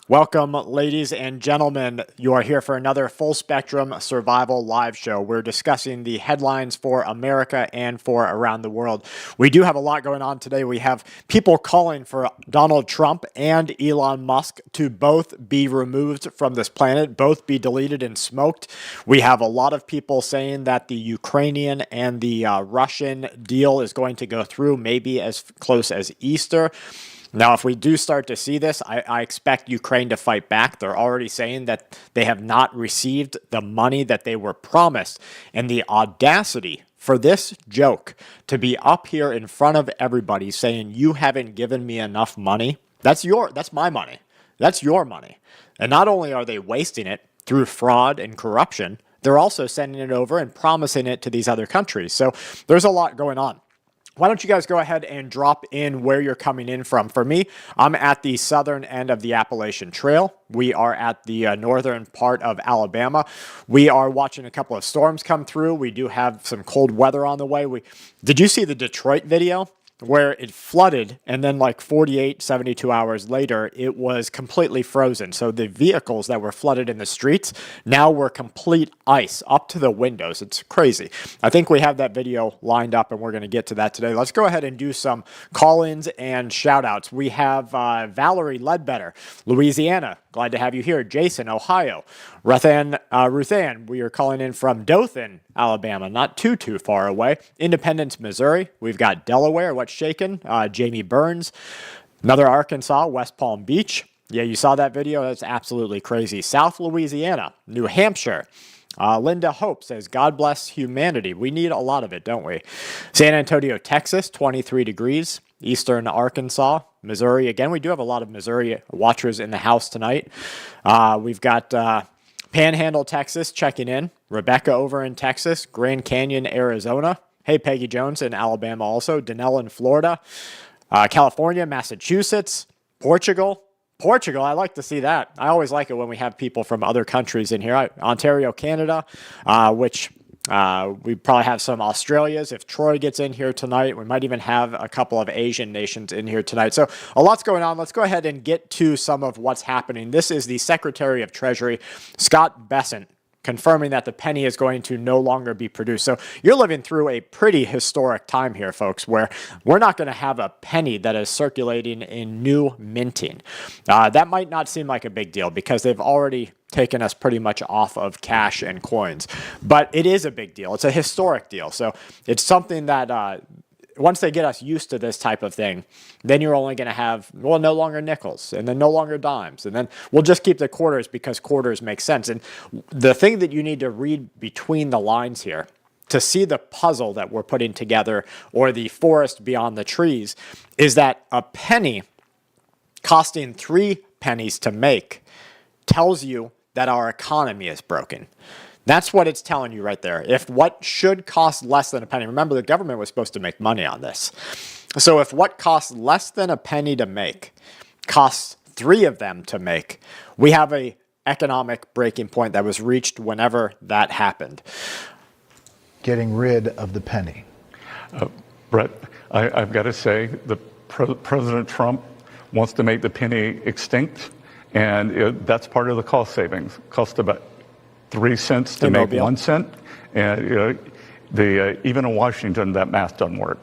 Welcome, ladies and gentlemen. You are here for another full spectrum survival live show. We're discussing the headlines for America and for around the world. We do have a lot going on today. We have people calling for Donald Trump and Elon Musk to both be removed from this planet, both be deleted and smoked. We have a lot of people saying that the Ukrainian and the Russian deal is going to go through, maybe as close as Easter. Now, if we do start to see this, I expect Ukraine to fight back. They're already saying that they have not received the money that they were promised. And the audacity for this joke to be up here in front of everybody saying, you haven't given me enough money. That's my money. That's your money. And not only are they wasting it through fraud and corruption, they're also sending it over and promising it to these other countries. So there's a lot going on. Why don't you guys go ahead and drop in where you're coming in from? For me, I'm at the southern end of the Appalachian Trail. We are at the northern part of Alabama. We are watching a couple of storms come through. We do have some cold weather on the way. Did you see the Detroit video where it flooded and then like 48, 72 hours later, it was completely frozen? So the vehicles that were flooded in the streets now were complete ice up to the windows. It's crazy. I think we have that video lined up and we're going to get to that today. Let's go ahead and do some call-ins and shout-outs. We have Valerie Ledbetter, Louisiana. Glad to have you here. Jason, Ohio. Ruthann, we are calling in from Dothan, Alabama, not too far away. Independence, Missouri. We've got Delaware, what's shaking? Jamie Burns. Another Arkansas, West Palm Beach. Yeah, you saw that video? That's absolutely crazy. South Louisiana, New Hampshire. Linda Hope says, God bless humanity. We need a lot of it, don't we? San Antonio, Texas, 23 degrees. Eastern Arkansas, Missouri. Again, we do have a lot of Missouri watchers in the house tonight. We've got Panhandle, Texas, checking in. Rebecca over in Texas. Grand Canyon, Arizona. Hey, Peggy Jones in Alabama also. Danelle in Florida. California, Massachusetts. Portugal, I like to see that. I always like it when we have people from other countries in here. Ontario, Canada, which we probably have some Australias. If Troy gets in here tonight, we might even have a couple of Asian nations in here tonight. So a lot's going on. Let's go ahead and get to some of what's happening. This is the Secretary of Treasury, Scott Bessent, confirming that the penny is going to no longer be produced. So you're living through a pretty historic time here, folks, where we're not going to have a penny that is circulating in new minting. That might not seem like a big deal because they've already taken us pretty much off of cash and coins. But it is a big deal. It's a historic deal. So it's something that once they get us used to this type of thing, then you're only going to have, well, no longer nickels and then no longer dimes. And then we'll just keep the quarters because quarters make sense. And the thing that you need to read between the lines here to see the puzzle that we're putting together or the forest beyond the trees is that a penny costing 3 pennies to make tells you that our economy is broken. That's what it's telling you right there. If what should cost less than a penny, remember the government was supposed to make money on this. So if what costs less than a penny to make costs 3 of them to make, we have a economic breaking point that was reached whenever that happened. Getting rid of the penny. Brett, I've got to say, President Trump wants to make the penny extinct, and that's part of the cost savings. Cost about 3 cents to make 1 cent, and even in Washington, that math doesn't work.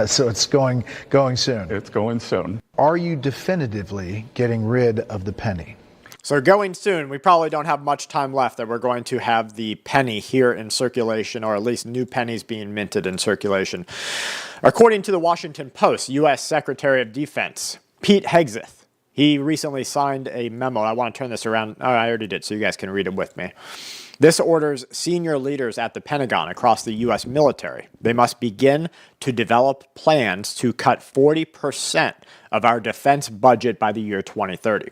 So it's going soon. It's going soon. Are you definitively getting rid of the penny? So going soon, we probably don't have much time left that we're going to have the penny here in circulation, or at least new pennies being minted in circulation. According to the Washington Post, U.S. Secretary of Defense Pete Hegseth, he recently signed a memo. I want to turn this around. Oh, I already did, so you guys can read it with me. This orders senior leaders at the Pentagon across the U.S. military. They must begin to develop plans to cut 40% of our defense budget by the year 2030.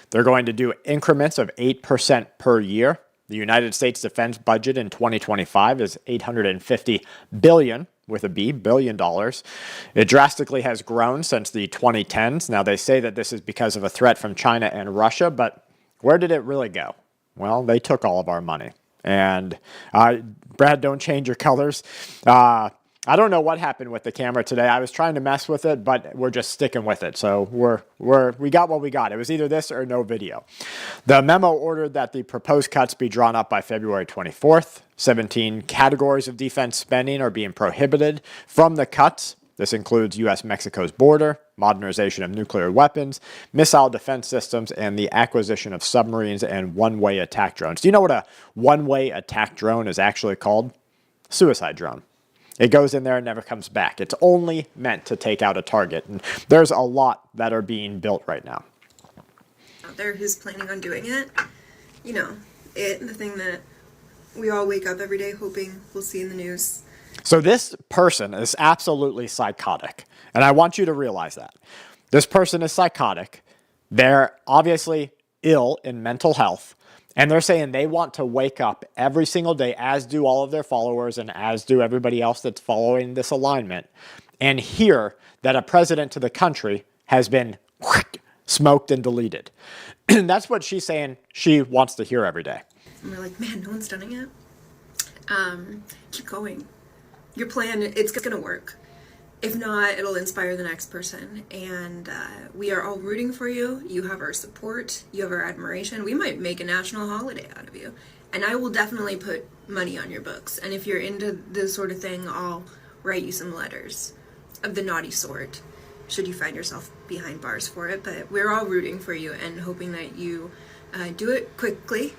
They're going to do increments of 8% per year. The United States defense budget in 2025 is $850 billion. With a B, billion dollars. It drastically has grown since the 2010s. Now, they say that this is because of a threat from China and Russia, but where did it really go? Well, they took all of our money. And Brad, don't change your colors. I don't know what happened with the camera today. I was trying to mess with it, but we're just sticking with it. So we got what we got. It was either this or no video. The memo ordered that the proposed cuts be drawn up by February 24th. 17 categories of defense spending are being prohibited from the cuts. This includes U.S.-Mexico's border, modernization of nuclear weapons, missile defense systems, and the acquisition of submarines and one-way attack drones. Do you know what a one-way attack drone is actually called? Suicide drone. It goes in there and never comes back. It's only meant to take out a target. And there's a lot that are being built right now. Out there who's planning on doing it, you know, the thing that we all wake up every day hoping we'll see in the news. So this person is absolutely psychotic. And I want you to realize that. This person is psychotic. They're obviously ill in mental health. And they're saying they want to wake up every single day, as do all of their followers and as do everybody else that's following this alignment, and hear that a president to the country has been smoked and deleted. And that's what she's saying she wants to hear every day. And we're like, man, no one's done it yet. Keep going. Your plan, it's going to work. If not, it'll inspire the next person. And we are all rooting for you. You have our support. You have our admiration. We might make a national holiday out of you. And I will definitely put money on your books. And if you're into this sort of thing, I'll write you some letters of the naughty sort, should you find yourself behind bars for it. But we're all rooting for you and hoping that you do it quickly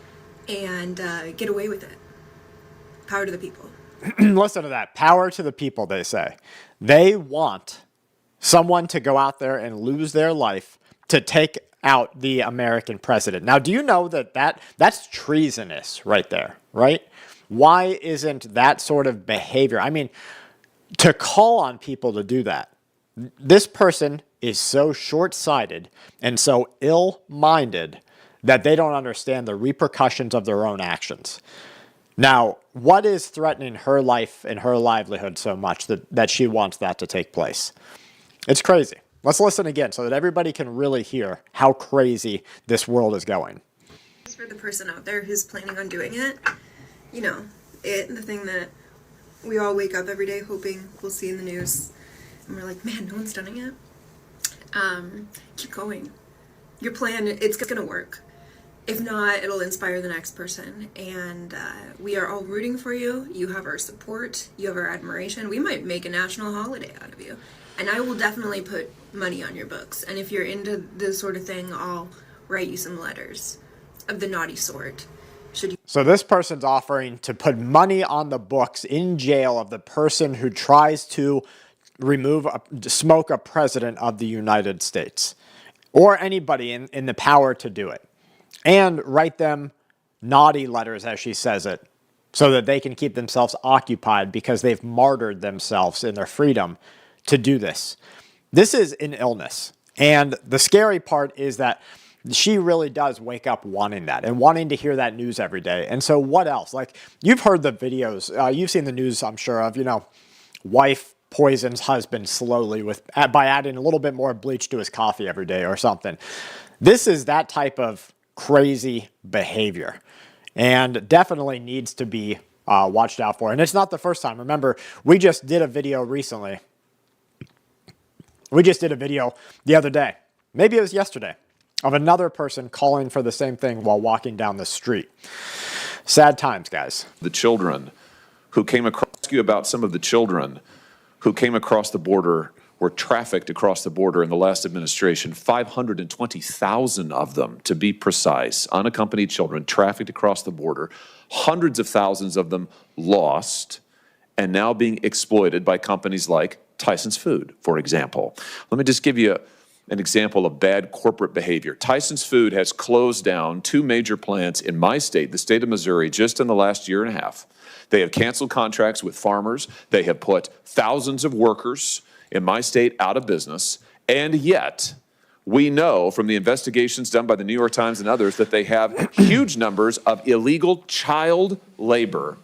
and get away with it. Power to the people. Listen to that. Power to the people, they say. They want someone to go out there and lose their life to take out the American president. Now, do you know that's treasonous right there, right? Why isn't that sort of behavior? I mean, to call on people to do that, this person is so short-sighted and so ill-minded that they don't understand the repercussions of their own actions. Now, what is threatening her life and her livelihood so much that she wants that to take place? It's crazy. Let's listen again so that everybody can really hear how crazy this world is going. For the person out there who's planning on doing it, you know, the thing that we all wake up every day hoping we'll see in the news, and we're like, man, no one's done it yet. Keep going. Your plan, it's going to work. If not, it'll inspire the next person. And we are all rooting for you. You have our support. You have our admiration. We might make a national holiday out of you. And I will definitely put money on your books. And if you're into this sort of thing, I'll write you some letters of the naughty sort. So this person's offering to put money on the books in jail of the person who tries to smoke a president of the United States or anybody in the power to do it. And write them naughty letters, as she says it, so that they can keep themselves occupied because they've martyred themselves in their freedom to do this. This is an illness. And the scary part is that she really does wake up wanting that and wanting to hear that news every day. And so what else? Like, you've heard the videos. You've seen the news, I'm sure, of, wife poisons husband slowly by adding a little bit more bleach to his coffee every day or something. This is that type of crazy behavior and definitely needs to be watched out for. And it's not the first time. Remember, we just did a video recently. We just did a video the other day. Maybe it was yesterday, of another person calling for the same thing while walking down the street. Sad times, guys. The children who came across you about some of the children who came across the border were trafficked across the border in the last administration. 520,000 of them, to be precise, unaccompanied children trafficked across the border. Hundreds of thousands of them lost and now being exploited by companies like Tyson's Food, for example. Let me just give you an example of bad corporate behavior. Tyson's Food has closed down 2 major plants in my state, the state of Missouri, just in the last year and a half. They have canceled contracts with farmers. They have put thousands of workers in my state out of business, and yet we know from the investigations done by the New York Times and others that they have huge numbers of illegal child labor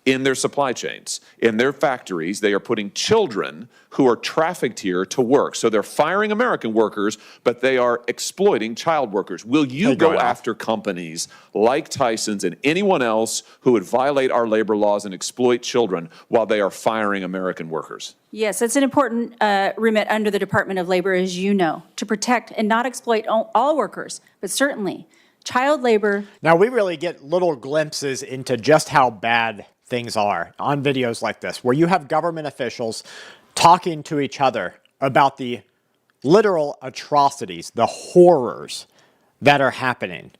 in their supply chains, in their factories. They are putting children who are trafficked here to work. So they're firing American workers, but they are exploiting child workers. Will you go after companies like Tyson's and anyone else who would violate our labor laws and exploit children while they are firing American workers? Yes, it's an important remit under the Department of Labor, as you know, to protect and not exploit all workers, but certainly child labor. Now, we really get little glimpses into just how bad things are on videos like this, where you have government officials talking to each other about the literal atrocities, the horrors that are happening.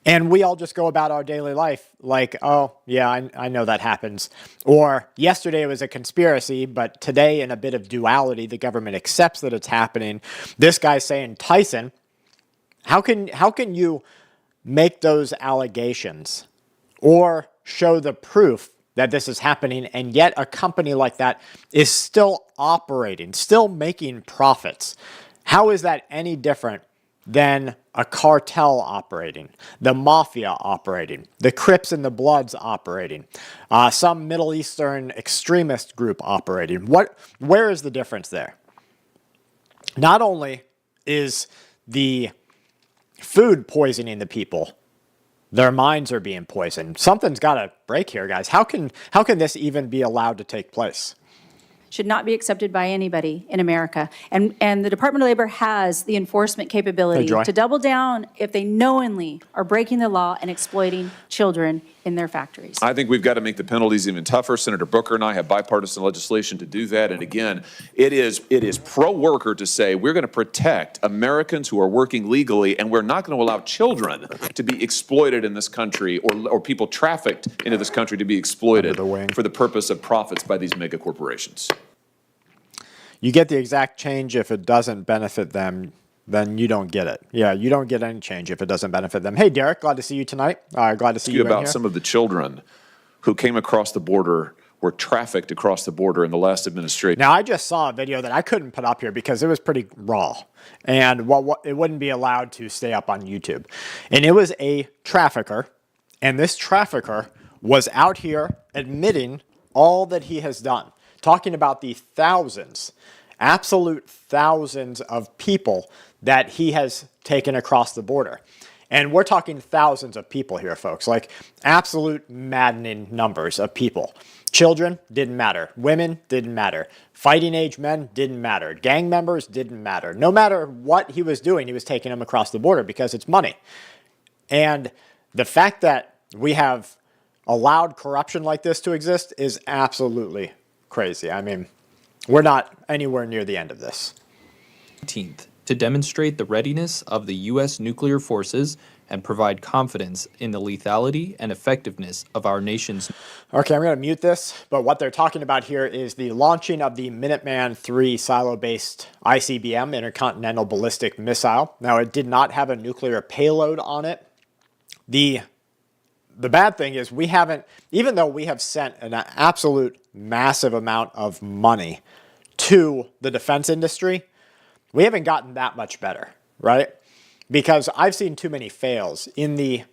And we all just go about our daily life like, oh, yeah, I know that happens. Or yesterday it was a conspiracy, but today in a bit of duality, the government accepts that it's happening. This guy's saying, Tyson, how can you make those allegations or show the proof that this is happening, and yet a company like that is still operating, still making profits? How is that any different than a cartel operating, the mafia operating, the Crips and the Bloods operating, some Middle Eastern extremist group operating? Where is the difference there? Not only is the food poisoning the people, their minds are being poisoned. Something's got to break here, guys. How can this even be allowed to take place? Should not be accepted by anybody in America. And the Department of Labor has the enforcement capability to double down if they knowingly are breaking the law and exploiting children in their factories. I think we've got to make the penalties even tougher. Senator Booker and I have bipartisan legislation to do that. And again, it is pro-worker to say we're going to protect Americans who are working legally, and we're not going to allow children to be exploited in this country, or people trafficked into this country to be exploited for the purpose of profits by these mega corporations. You get the exact change if it doesn't benefit them, then you don't get it. Yeah, you don't get any change if it doesn't benefit them. Hey, Derek, glad to see you tonight. Glad to see you about some of the children who came across the border, were trafficked across the border in the last administration. Now, I just saw a video that I couldn't put up here because it was pretty raw, and it wouldn't be allowed to stay up on YouTube. And it was a trafficker, and this trafficker was out here admitting all that he has done, talking about the thousands, absolute thousands of people that he has taken across the border. And we're talking thousands of people here, folks, like absolute maddening numbers of people. Children didn't matter. Women didn't matter. Fighting age men didn't matter. Gang members didn't matter. No matter what he was doing, he was taking them across the border because it's money. And the fact that we have allowed corruption like this to exist is absolutely crazy. I mean, we're not anywhere near the end of this. 19th, to demonstrate the readiness of the U.S. nuclear forces and provide confidence in the lethality and effectiveness of our nation's... Okay, I'm going to mute this, but what they're talking about here is the launching of the Minuteman III silo-based ICBM, Intercontinental Ballistic Missile. Now, it did not have a nuclear payload on it. The bad thing is we haven't, even though we have sent an absolute massive amount of money to the defense industry, we haven't gotten that much better, right? Because I've seen too many fails in the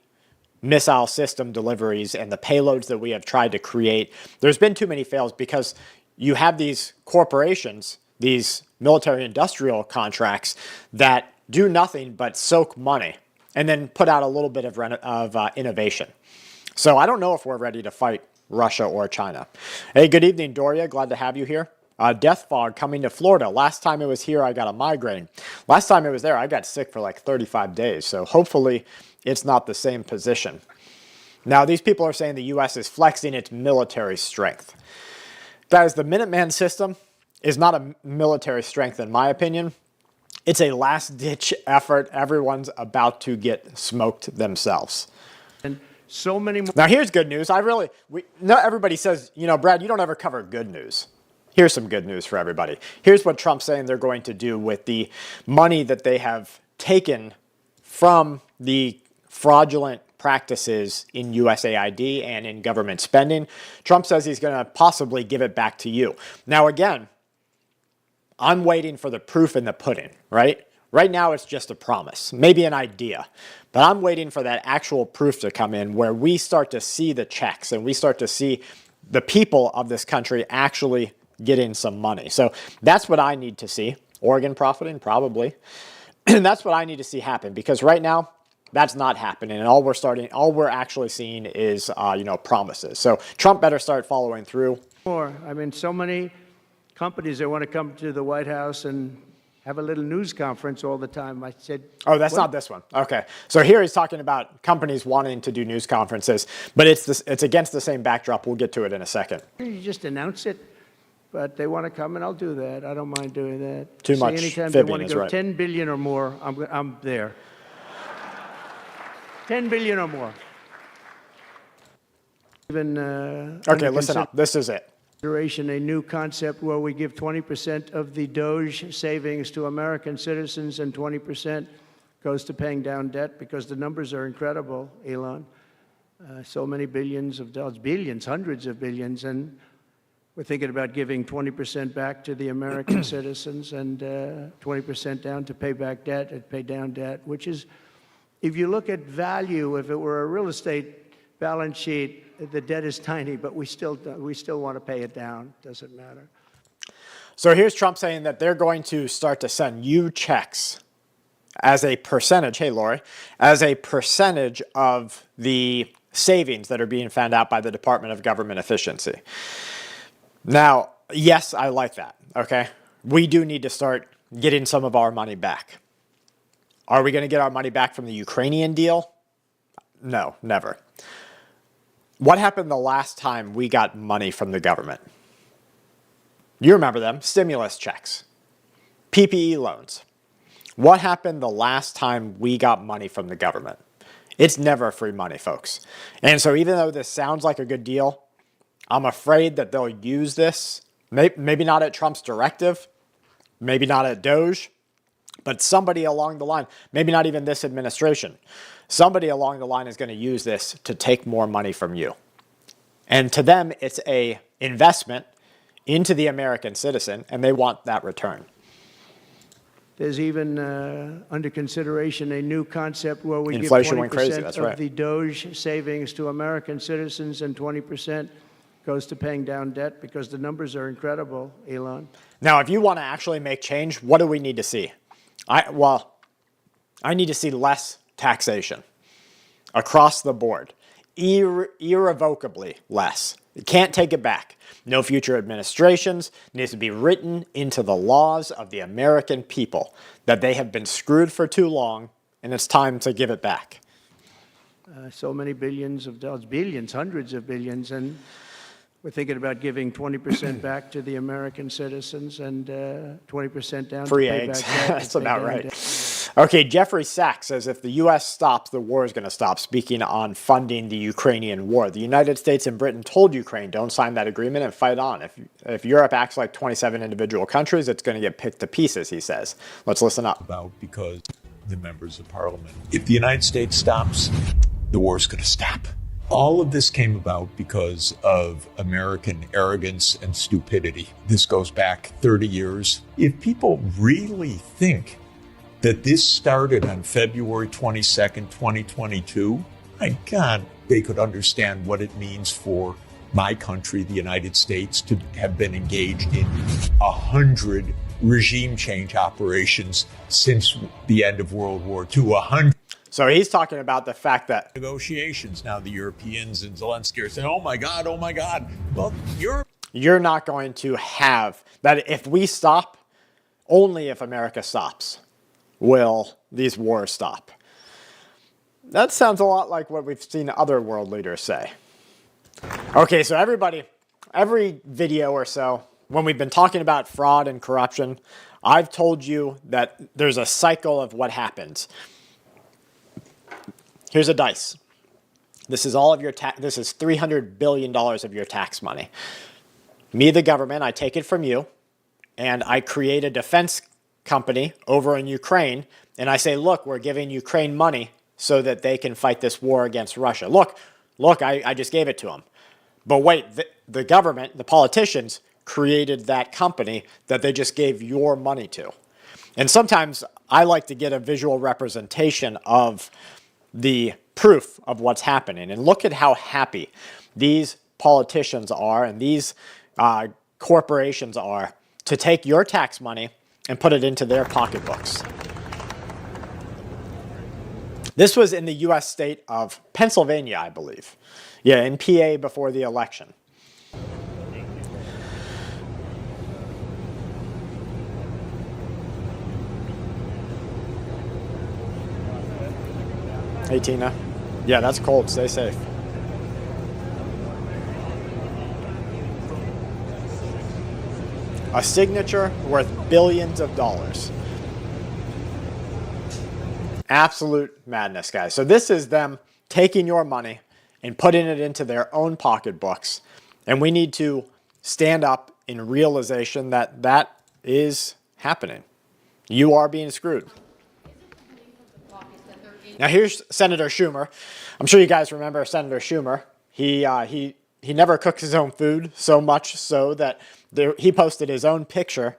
missile system deliveries and the payloads that we have tried to create. There's been too many fails because you have these corporations, these military industrial contracts that do nothing but soak money and then put out a little bit of innovation. So I don't know if we're ready to fight Russia or China. Hey, good evening, Doria. Glad to have you here. Death fog coming to Florida. Last time it was here, I got a migraine. Last time it was there, I got sick for like 35 days. So hopefully it's not the same position. Now, these people are saying the U.S. is flexing its military strength. Guys, the Minuteman system is not a military strength, in my opinion. It's a last-ditch effort. Everyone's about to get smoked themselves. And so many more. Now, here's good news. Not everybody says, Brad, you don't ever cover good news. Here's some good news for everybody. Here's what Trump's saying they're going to do with the money that they have taken from the fraudulent practices in USAID and in government spending. Trump says he's going to possibly give it back to you. Now, again, I'm waiting for the proof in the pudding, right? Right now, it's just a promise, maybe an idea. But I'm waiting for that actual proof to come in where we start to see the checks and we start to see the people of this country actually getting some money. So that's what I need to see. Oregon profiting, probably. And that's what I need to see happen, because right now that's not happening, and all we're actually seeing is promises. So Trump better start following through. More. I mean, so many companies that want to come to the White House and have a little news conference all the time. I said, oh, that's not this one. Okay. So here he's talking about companies wanting to do news conferences, but it's against the same backdrop. We'll get to it in a second. You just announce it, but they want to come, and I'll do that. I don't mind doing that. Too much anytime fibbing they want to is go right. 10 billion or more, I'm there. 10 billion or more. Even okay, listen up. This is it. Consideration a new concept where we give 20% of the Doge savings to American citizens and 20% goes to paying down debt, because the numbers are incredible, Elon. So many billions of dollars, billions, hundreds of billions, and we're thinking about giving 20% back to the American citizens and 20% down to pay back debt and pay down debt, which is, if you look at value, if it were a real estate balance sheet, the debt is tiny, but we still want to pay it down. Doesn't matter. So here's Trump saying that they're going to start to send you checks as a percentage, hey Lori, as a percentage of the savings that are being found out by the Department of Government Efficiency. Now, yes, I like that, okay? We do need to start getting some of our money back. Are we going to get our money back from the Ukrainian deal? No, never. What happened the last time we got money from the government? You remember them, stimulus checks, PPE loans. What happened the last time we got money from the government? It's never free money, folks. And so even though this sounds like a good deal, I'm afraid that they'll use this, maybe not at Trump's directive, maybe not at Doge, but somebody along the line, maybe not even this administration, somebody along the line is going to use this to take more money from you. And to them, it's a investment into the American citizen, and they want that return. There's even under consideration a new concept where we Inflation give went crazy, 20% that's of right. the Doge savings to American citizens and 20% goes to paying down debt, because the numbers are incredible, Elon. Now, if you want to actually make change, what do we need to see? I need to see less taxation across the board, irrevocably less. You can't take it back. No future administrations. It needs to be written into the laws of the American people that they have been screwed for too long, and it's time to give it back. So many billions of dollars, billions, hundreds of billions, and we're thinking about giving 20% back to the American citizens and 20% down Free to pay eggs. back debt. That's about right. Okay, Jeffrey Sachs says if the U.S. stops, the war is going to stop, speaking on funding the Ukrainian war. The United States and Britain told Ukraine, don't sign that agreement and fight on. If Europe acts like 27 individual countries, it's going to get picked to pieces, he says. Let's listen up. About because the members of parliament, if the United States stops, the war is going to stop. All of this came about because of American arrogance and stupidity. This goes back 30 years. If people really think that this started on February 22nd, 2022, my God, they could understand what it means for my country, the United States, to have been engaged in 100 regime change operations since the end of World War II. 100. So he's talking about the fact that Negotiations. Now the Europeans and Zelensky are saying, oh my God. Well, you're not going to have that. If we stop, only if America stops will these wars stop. That sounds a lot like what we've seen other world leaders say. Okay, so every video or so, when we've been talking about fraud and corruption, I've told you that there's a cycle of what happens. Here's a dice. This is all of your this is $300 billion of your tax money. Me, the government, I take it from you, and I create a defense company over in Ukraine, and I say, look, we're giving Ukraine money so that they can fight this war against Russia. Look, I just gave it to them. But wait, the government, the politicians, created that company that they just gave your money to. And sometimes I like to get a visual representation of the proof of what's happening. And look at how happy these politicians are and these corporations are to take your tax money and put it into their pocketbooks. This was in the U.S. state of Pennsylvania, I believe. Yeah, in PA before the election. Hey, Tina. Yeah, that's cold. Stay safe. A signature worth billions of dollars. Absolute madness, guys. So this is them taking your money and putting it into their own pocketbooks. And we need to stand up in realization that that is happening. You are being screwed. Now here's Senator Schumer. I'm sure you guys remember Senator Schumer. He never cooks his own food, so much so that he posted his own picture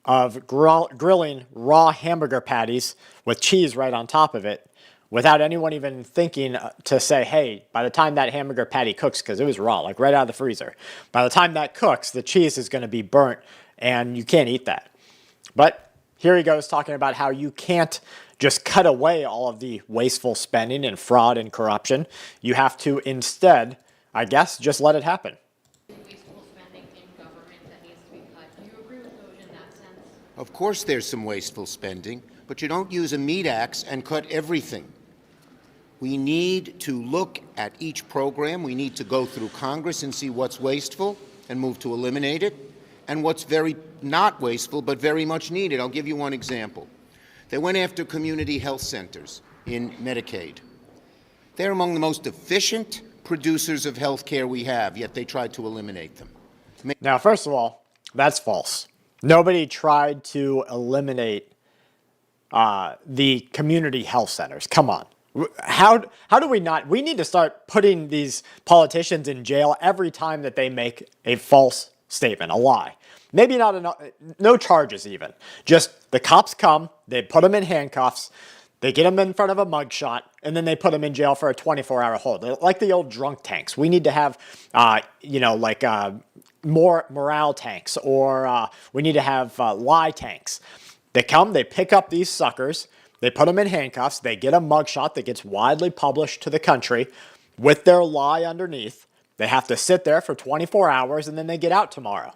of grilling raw hamburger patties with cheese right on top of it without anyone even thinking to say, hey, by the time that hamburger patty cooks, because it was raw, like right out of the freezer, by the time that cooks, the cheese is going to be burnt and you can't eat that. But here he goes talking about how you can't just cut away all of the wasteful spending and fraud and corruption. You have to instead, I guess, just let it happen. Wasteful spending in government that needs to be cut. Do you agree with Doge in that sense? Of course there's some wasteful spending, but you don't use a meat axe and cut everything. We need to look at each program. We need to go through Congress and see what's wasteful and move to eliminate it, and what's very not wasteful but very much needed. I'll give you one example. They went after community health centers in Medicaid. They're among the most efficient producers of health care we have, yet they tried to eliminate them. Now, first of all, that's false. Nobody tried to eliminate the community health centers. Come on. How do we not? We need to start putting these politicians in jail every time that they make a false statement, a lie. Maybe not no charges even. Just the cops come, they put them in handcuffs, they get them in front of a mugshot, and then they put them in jail for a 24-hour hold. They're like the old drunk tanks. We need to have, more morale tanks, or we need to have lie tanks. They come, they pick up these suckers, they put them in handcuffs, they get a mugshot that gets widely published to the country with their lie underneath. They have to sit there for 24 hours, and then they get out tomorrow.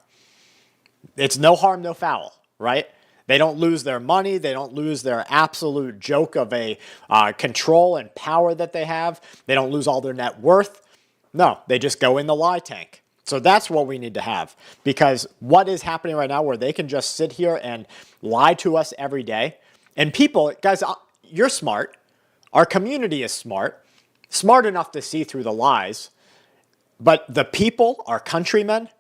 It's no harm, no foul, right? They don't lose their money. They don't lose their absolute joke of a control and power that they have. They don't lose all their net worth. No, they just go in the lie tank. So that's what we need to have, because what is happening right now where they can just sit here and lie to us every day. And people, guys, you're smart. Our community is smart enough to see through the lies. But the people, our countrymen,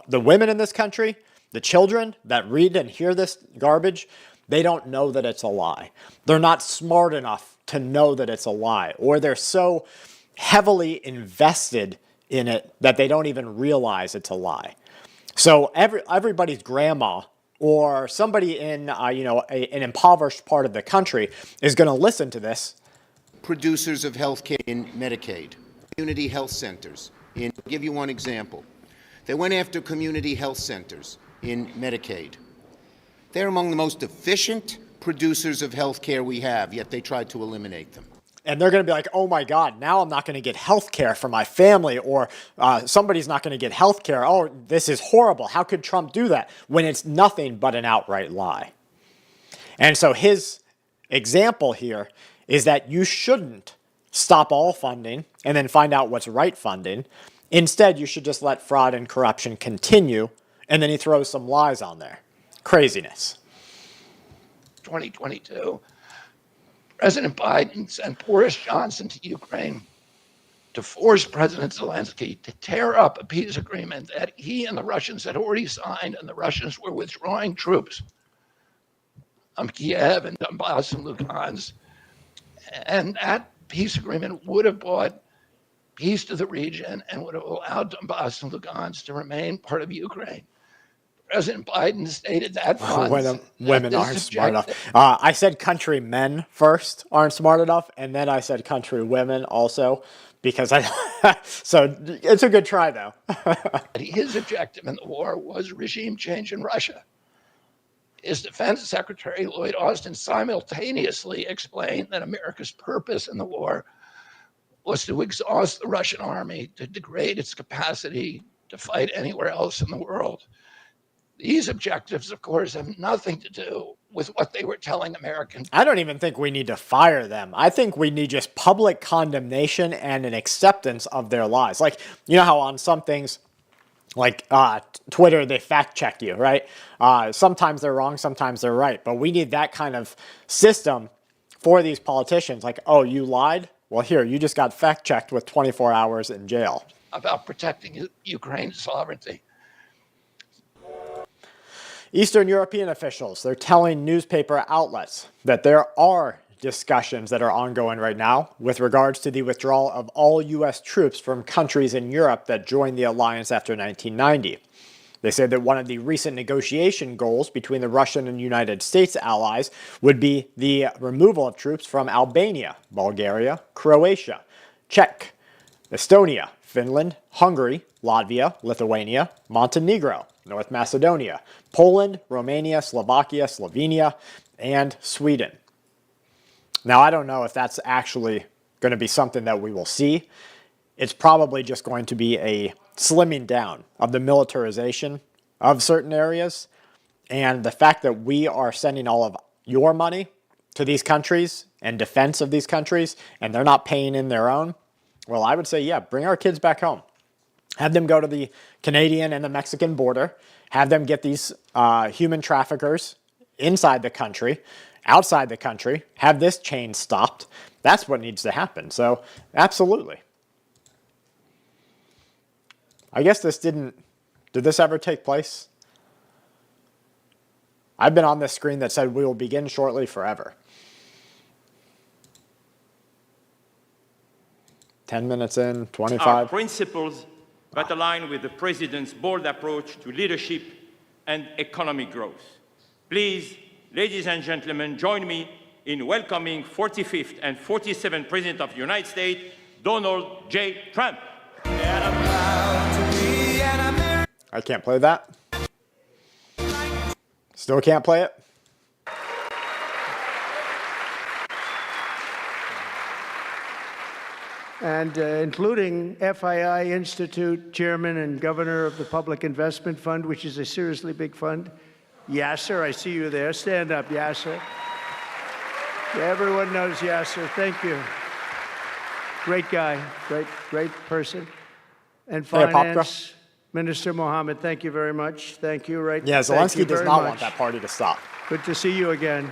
the women in this country, the children that read and hear this garbage, they don't know that it's a lie. They're not smart enough to know that it's a lie, or they're so heavily invested in it that they don't even realize it's a lie. So everybody's grandma or somebody in an impoverished part of the country is going to listen to this. Producers of health care in Medicaid, community health centers. I'll give you one example. They went after community health centers in Medicaid. They're among the most efficient producers of health care we have, yet they tried to eliminate them. And they're going to be like, oh my God, now I'm not going to get health care for my family, or somebody's not going to get health care. Oh, this is horrible. How could Trump do that? When it's nothing but an outright lie. And so his example here is that you shouldn't stop all funding and then find out what's right funding. Instead, you should just let fraud and corruption continue, and then he throws some lies on there. Craziness. 2022, President Biden sent Boris Johnson to Ukraine to force President Zelensky to tear up a peace agreement that he and the Russians had already signed, and the Russians were withdrawing troops from Kiev and Donbass and Lugansk. And that peace agreement would have brought peace to the region and would have allowed Donbass and Lugansk to remain part of Ukraine. President Biden stated that women aren't smart enough. I said countrymen first aren't smart enough, and then I said countrywomen also, because so it's a good try though. His objective in the war was regime change in Russia. His Defense Secretary, Lloyd Austin, simultaneously explained that America's purpose in the war was to exhaust the Russian army, to degrade its capacity to fight anywhere else in the world. These objectives, of course, have nothing to do with what they were telling Americans. I don't even think we need to fire them. I think we need just public condemnation and an acceptance of their lies. Like, you know how on some things, like Twitter, they fact check you, right? Sometimes they're wrong, sometimes they're right. But we need that kind of system for these politicians. Like, oh, you lied? Well, here, you just got fact checked with 24 hours in jail. About protecting Ukraine's sovereignty. Eastern European officials, they're telling newspaper outlets that there are discussions that are ongoing right now with regards to the withdrawal of all U.S. troops from countries in Europe that joined the alliance after 1990. They said that one of the recent negotiation goals between the Russian and United States allies would be the removal of troops from Albania, Bulgaria, Croatia, Czech, Estonia, Finland, Hungary, Latvia, Lithuania, Montenegro, North Macedonia, Poland, Romania, Slovakia, Slovenia, and Sweden. Now, I don't know if that's actually going to be something that we will see. It's probably just going to be a slimming down of the militarization of certain areas. And the fact that we are sending all of your money to these countries and defense of these countries, and they're not paying in their own, well, I would say, yeah, bring our kids back home. Have them go to the Canadian and the Mexican border. Have them get these human traffickers inside the country, outside the country. Have this chain stopped. That's what needs to happen. So, absolutely. I guess did this ever take place? I've been on this screen that said we will begin shortly forever. 10 minutes in, 25. Our principles that align with the President's bold approach to leadership and economic growth. Please, ladies and gentlemen, join me in welcoming 45th and 47th President of the United States, Donald J. Trump. I can't play that. Still can't play it. And including FII Institute Chairman and Governor of the Public Investment Fund, which is a seriously big fund. Yasser, I see you there. Stand up, Yasser. Everyone knows Yasser. Thank you. Great guy, great person. And Finance Minister Mohammed, thank you very much. Thank you. Right. Yeah, Zelensky does not want that party to stop. Good to see you again.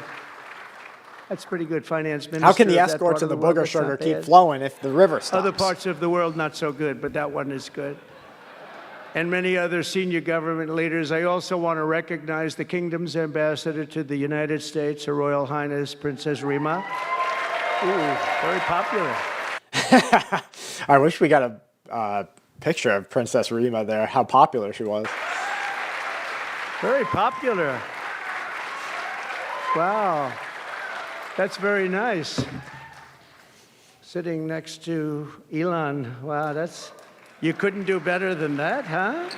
That's pretty good, Finance Minister. How can the escorts of the booger sugar keep flowing if the river stops? Other parts of the world, not so good, but that one is good. And many other senior government leaders. I also want to recognize the kingdom's ambassador to the United States, Her Royal Highness Princess Rima. Ooh, very popular. I wish we got a picture of Princess Rima there, how popular she was. Very popular. Wow. That's very nice. Sitting next to Elon. Wow, you couldn't do better than that, huh?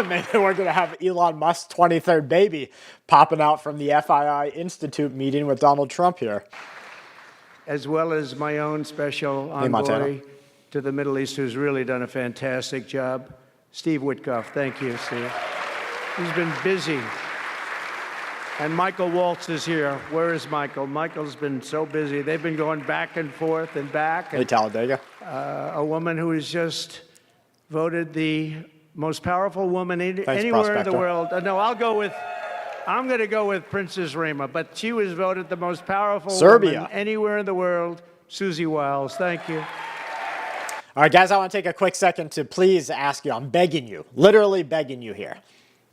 Maybe we're going to have Elon Musk's 23rd baby popping out from the FII Institute meeting with Donald Trump here. As well as my own special envoy to the Middle East, who's really done a fantastic job, Steve Witkoff. Thank you, Steve. He's been busy. And Michael Waltz is here. Where is Michael? Michael's been so busy. They've been going back and forth and back. Hey, Talladega. A woman who is just voted the most powerful woman anywhere in the world. No, I'm going to go with Princess Rima, but she was voted the most powerful woman anywhere in the world, Susie Wiles. Thank you. All right, guys, I want to take a quick second to please ask you, I'm begging you, literally begging you here.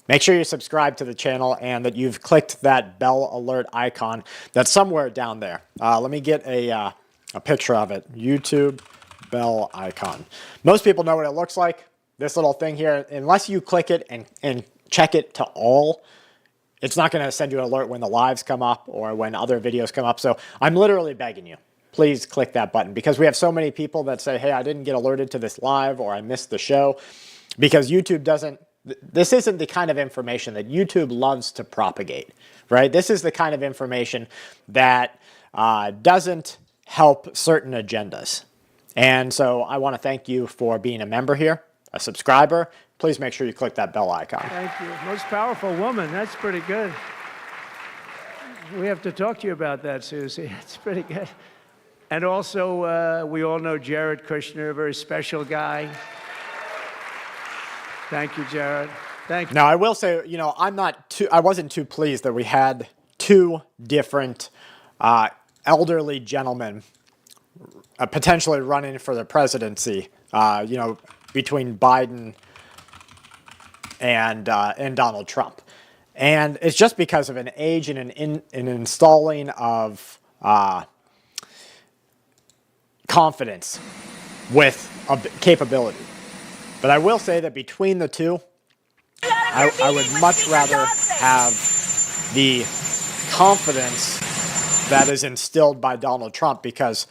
Make sure you subscribe to the channel and that you've clicked that bell alert icon that's somewhere down there. Let me get a picture of it. YouTube bell icon. Most people know what it looks like. This little thing here, unless you click it and check it to all, it's not going to send you an alert when the lives come up or when other videos come up. So I'm literally begging you. please click that button, because we have so many people that say, hey, I didn't get alerted to this live, or I missed the show, because YouTube doesn't, this isn't the kind of information that YouTube loves to propagate, right? This is the kind of information that doesn't help certain agendas. And so I want to thank you for being a member here, a subscriber. Please make sure you click that bell icon. Thank you. Most powerful woman. That's pretty good. We have to talk to you about that, Susie. It's pretty good. And also, we all know Jared Kushner, a very special guy. Thank you, Jared. Thank you. Now, I will say, you know, I wasn't too pleased that we had two different elderly gentlemen potentially running for the presidency, you know, between Biden and Donald Trump. And it's just because of an age and an installing of confidence with a capability. But I will say that between the two, I would much rather have the confidence that is instilled by Donald Trump, because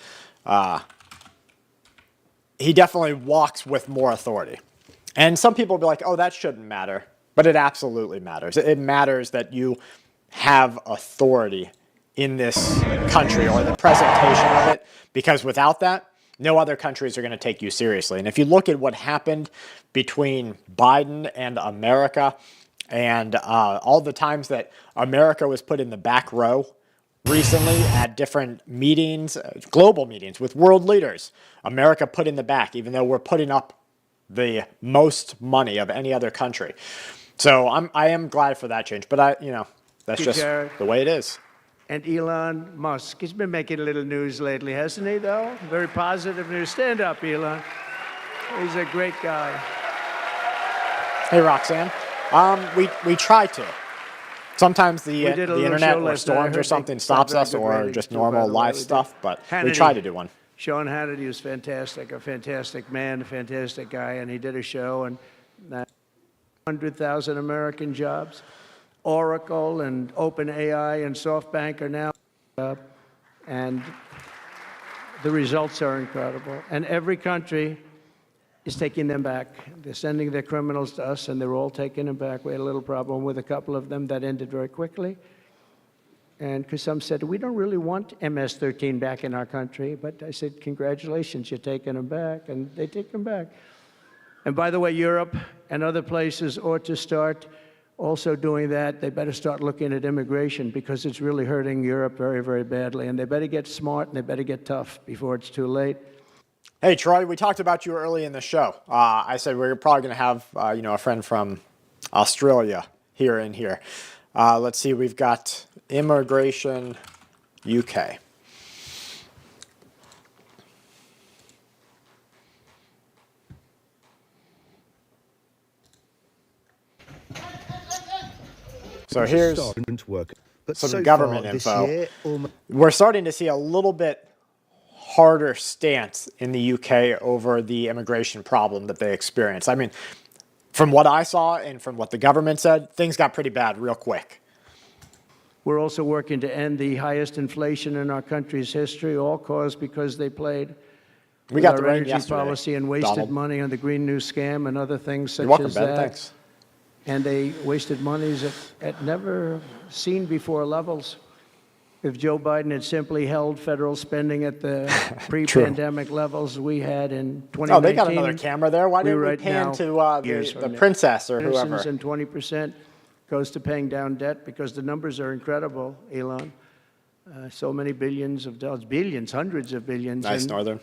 he definitely walks with more authority. And some people will be like, oh, that shouldn't matter. But it absolutely matters. It matters that you have authority in this country, or the presentation of it, because without that, no other countries are going to take you seriously. And if you look at what happened between Biden and America, and all the times that America was put in the back row recently at different meetings, global meetings with world leaders, America put in the back, even though we're putting up the most money of any other country. So I am glad for that change, but that's just the way it is. And Elon Musk, he's been making a little news lately, hasn't he, though? Very positive news. Stand up, Elon. He's a great guy. Hey, Roxanne. We try to. Sometimes the internet or storms or something stops us, or just normal live stuff, but we try to do one. Sean Hannity was fantastic, a fantastic man, a fantastic guy, and he did a show, and 100,000 American jobs. Oracle and OpenAI and SoftBank are now up, and the results are incredible. And every country is taking them back. They're sending their criminals to us, and they're all taking them back. We had a little problem with a couple of them that ended very quickly. And because some said, we don't really want MS-13 back in our country. But I said, congratulations, you're taking them back. And they take them back. And by the way, Europe and other places ought to start also doing that. They better start looking at immigration, because it's really hurting Europe very, very badly. And they better get smart, and they better get tough before it's too late. Hey, Troy, we talked about you early in the show. I said we're probably going to have a friend from Australia here. Let's see, we've got Immigration UK. So here's some government info. We're starting to see a little bit harder stance in the UK over the immigration problem that they experience. I mean, from what I saw and from what the government said, things got pretty bad real quick. We're also working to end the highest inflation in our country's history, all caused because they played with our energy policy and wasted money on the Green New Scam and other things such as that. Thanks. And they wasted monies at never seen before levels. If Joe Biden had simply held federal spending at the pre-pandemic levels we had in 2019. Oh, they got another camera there. Why didn't we pan to the princess or whoever? And 20% goes to paying down debt, because the numbers are incredible, Elon. So many billions of dollars, billions, hundreds of billions. Nice, Northern.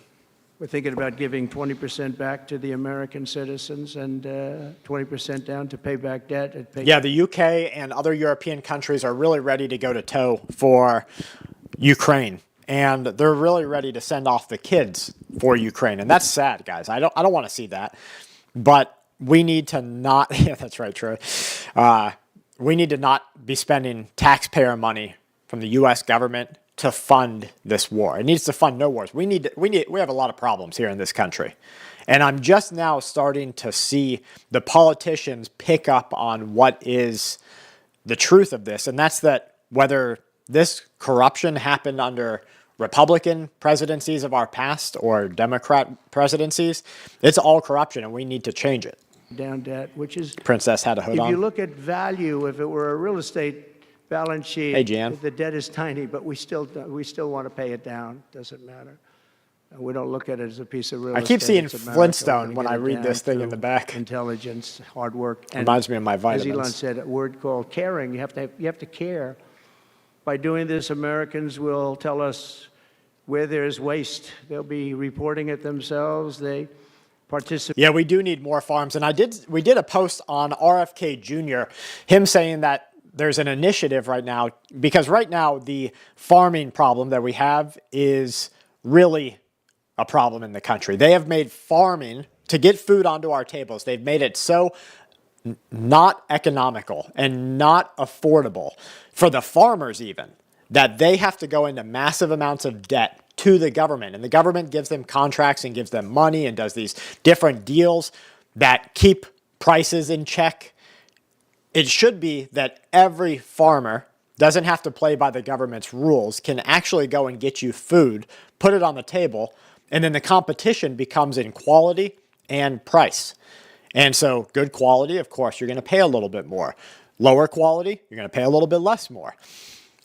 We're thinking about giving 20% back to the American citizens and 20% down to pay back debt. Yeah, the UK and other European countries are really ready to go to toe for Ukraine, and they're really ready to send off the kids for Ukraine, and that's sad, guys. I don't want to see that, but we need to not. Yeah, that's right, Troy. We need to not be spending taxpayer money from the U.S. government to fund this war. It needs to fund no wars. We have a lot of problems here in this country. And I'm just now starting to see the politicians pick up on what is the truth of this. And that's that whether this corruption happened under Republican presidencies of our past or Democrat presidencies, it's all corruption, and we need to change it. Down debt, which is, Princess had a hood if on. you look at value, if it were a real estate balance sheet, Hey, Jan. the debt is tiny, but we still want to pay it down. Doesn't matter. We don't look at it as a piece of real estate. I keep seeing It's America. We're Flintstone gonna when get I it read down this thing in through the back. Intelligence, hard work. And Reminds me of my as vitamins. Elon said, a word called caring. You have to care. By doing this, Americans will tell us where there's waste. They'll be reporting it themselves. They participate. Yeah, we do need more farms. And we did a post on RFK Jr., him saying that there's an initiative right now, because right now the farming problem that we have is really a problem in the country. They have made farming, to get food onto our tables, they've made it so not economical and not affordable for the farmers even, that they have to go into massive amounts of debt to the government. And the government gives them contracts and gives them money and does these different deals that keep prices in check. It should be that every farmer doesn't have to play by the government's rules, can actually go and get you food, put it on the table, and then the competition becomes in quality and price. And so good quality, of course, you're going to pay a little bit more. Lower quality, you're going to pay a little bit less more.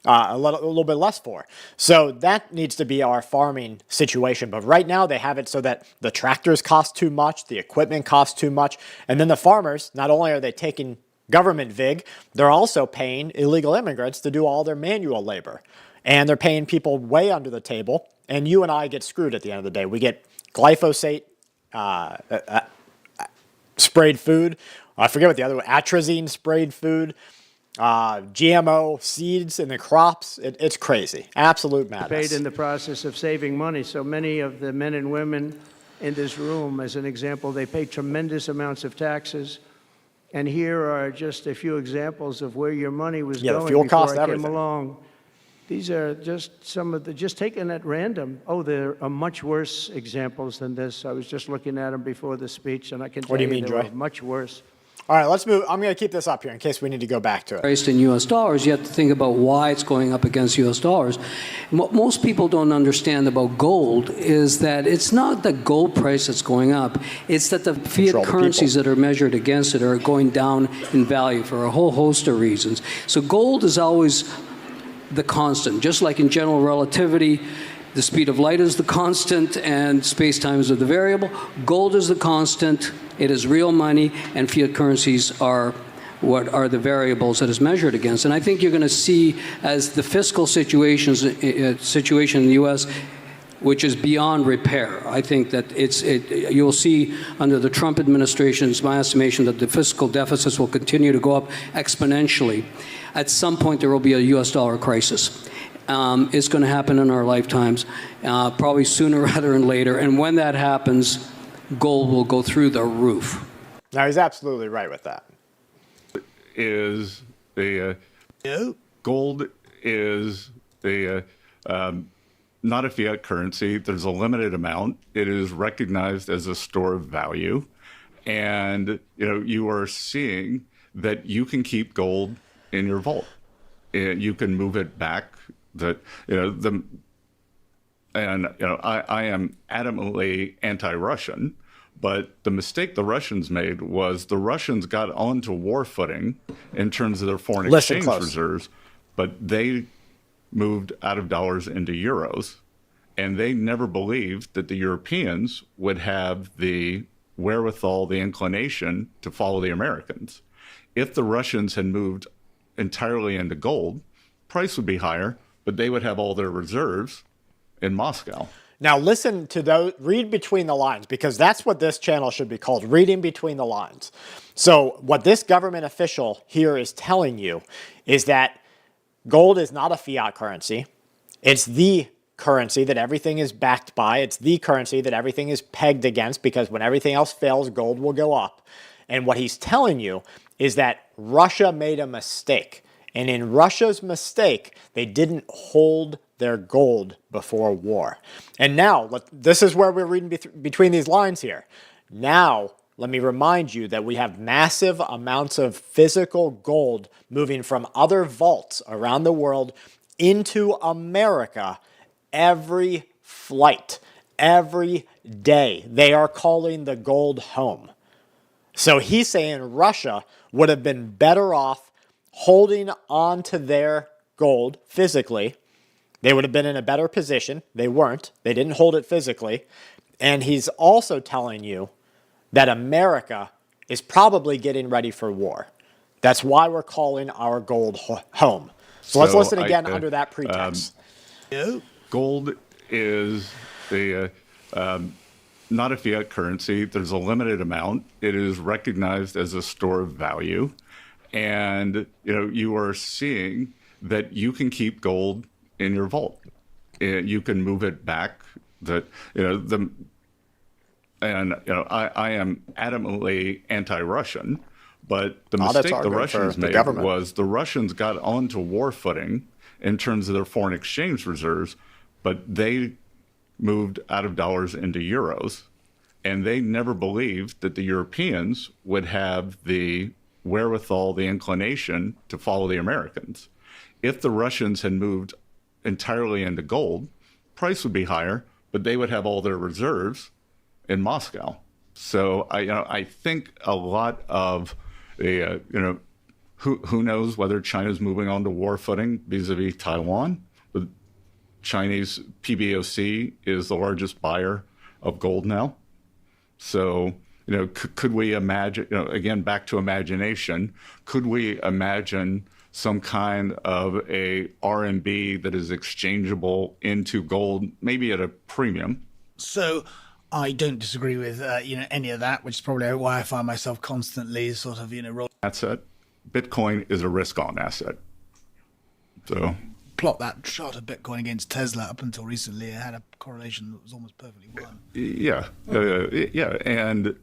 A little bit less for. So that needs to be our farming situation. But right now they have it so that the tractors cost too much, the equipment costs too much, and then the farmers, not only are they taking government vig, they're also paying illegal immigrants to do all their manual labor. And they're paying people way under the table, and you and I get screwed at the end of the day. We get glyphosate sprayed food. I forget what the other one, atrazine sprayed food. GMO seeds in the crops. It's crazy. Absolute madness. Paid in the process of saving money. So many of the men and women in this room, as an example, they pay tremendous amounts of taxes. And here are just a few examples of where your money was going the fuel before cost, I everything. came along. These are just some of the, just taken at random. Oh, there are much worse examples than this. I was just looking at them before the speech, and I can tell What do you mean, they Joy? were much worse. All right, let's move. I'm going to keep this up here in case we need to go back to it. Priced in U.S. dollars, you have to think about why it's going up against U.S. dollars. And what most people don't understand about gold is that it's not the gold price that's going up. It's that the fiat currencies that are measured against it are going down in value for a whole host of reasons. So gold is always the constant, just like in general relativity. The speed of light is the constant and space-time is the variable. Gold is the constant, it is real money, and fiat currencies are what are the variables that is measured against. And I think you're going to see, as the fiscal situation in the U.S., which is beyond repair. I think that you'll see under the Trump administration, it's my estimation that the fiscal deficits will continue to go up exponentially. At some point, there will be a U.S. dollar crisis. It's going to happen in our lifetimes, probably sooner rather than later. And when that happens, gold will go through the roof. Now, he's absolutely right with that. Gold is not a fiat currency. There's a limited amount. It is recognized as a store of value. And, you are seeing that you can keep gold in your vault. You can move it back. I am adamantly anti-Russian, but the mistake the Russians made was the Russians got onto war footing in terms of their foreign exchange reserves, but they moved out of dollars into euros, and they never believed that the Europeans would have the wherewithal, the inclination to follow the Americans. If the Russians had moved entirely into gold, price would be higher, but they would have all their reserves in Moscow. Now listen to those, read between the lines, because that's what this channel should be called, reading between the lines. So what this government official here is telling you is that gold is not a fiat currency. It's the currency that everything is backed by. It's the currency that everything is pegged against, because when everything else fails, gold will go up. And what he's telling you is that Russia made a mistake. And in Russia's mistake, they didn't hold their gold before war. And now, this is where we're reading between these lines here. Now, let me remind you that we have massive amounts of physical gold moving from other vaults around the world into America, every flight, every day, they are calling the gold home. So he's saying Russia would have been better off holding on to their gold physically. They would have been in a better position. They weren't. They didn't hold it physically. And he's also telling you that America is probably getting ready for war. That's why we're calling our gold home. So let's listen again under that pretext. Gold is not a fiat currency. There's a limited amount. It is recognized as a store of value. And, you are seeing that you can keep gold in your vault. You can move it back. I am adamantly anti-Russian, but the mistake the Russians made was the Russians got onto war footing in terms of their foreign exchange reserves, but they moved out of dollars into euros, and they never believed that the Europeans would have the wherewithal, the inclination to follow the Americans. If the Russians had moved entirely into gold, price would be higher, but they would have all their reserves in Moscow. So I think a lot of the who knows whether China's moving on to war footing vis-a-vis Taiwan. But Chinese PBOC is the largest buyer of gold now. So could we imagine, again, back to imagination, could we imagine some kind of a RMB that is exchangeable into gold, maybe at a premium? So I don't disagree with any of that, which is probably why I find myself constantly sort of rolling. Asset. Bitcoin is a risk-on asset. So plot that chart of Bitcoin against Tesla. Up until recently, it had a correlation that was almost perfectly one. Yeah, and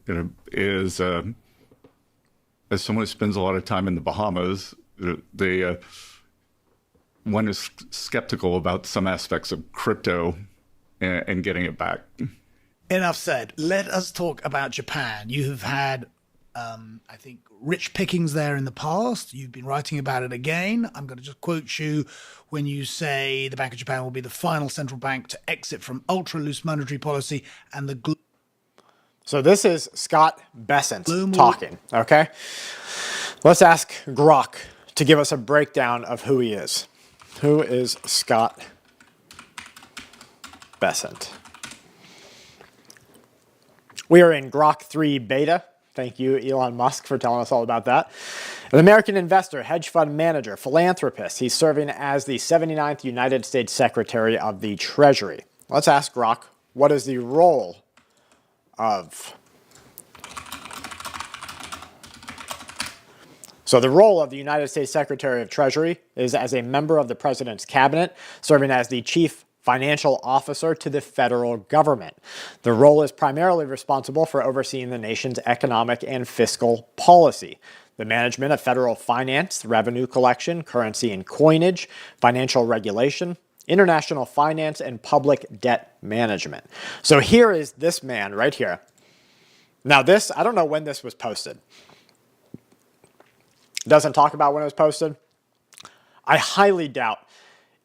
as someone who spends a lot of time in the Bahamas, one is skeptical about some aspects of crypto and getting it back. Enough said. Let us talk about Japan. You have had, I think, rich pickings there in the past. You've been writing about it again. I'm going to just quote you when you say the Bank of Japan will be the final central bank to exit from ultra-loose monetary policy and the... So this is Scott Bessent talking, okay? Let's ask Grok to give us a breakdown of who he is. Who is Scott Bessent? We are in Grok 3 beta. Thank you, Elon Musk, for telling us all about that. An American investor, hedge fund manager, philanthropist. He's serving as the 79th United States Secretary of the Treasury. Let's ask Grok, what is the role of... So the role of the United States Secretary of Treasury is as a member of the President's cabinet, serving as the chief financial officer to the federal government. The role is primarily responsible for overseeing the nation's economic and fiscal policy, the management of federal finance, revenue collection, currency and coinage, financial regulation, international finance, and public debt management. So here is this man right here. Now this, I don't know when this was posted. It doesn't talk about when it was posted. I highly doubt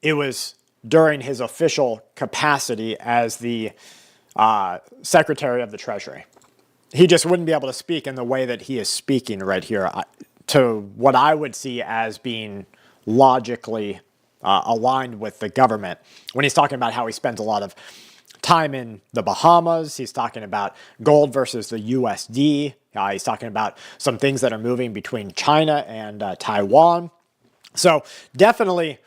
it was during his official capacity as the Secretary of the Treasury. He just wouldn't be able to speak in the way that he is speaking right here to what I would see as being logically aligned with the government. When he's talking about how he spends a lot of time in the Bahamas, he's talking about gold versus the USD. He's talking about some things that are moving between China and Taiwan. So definitely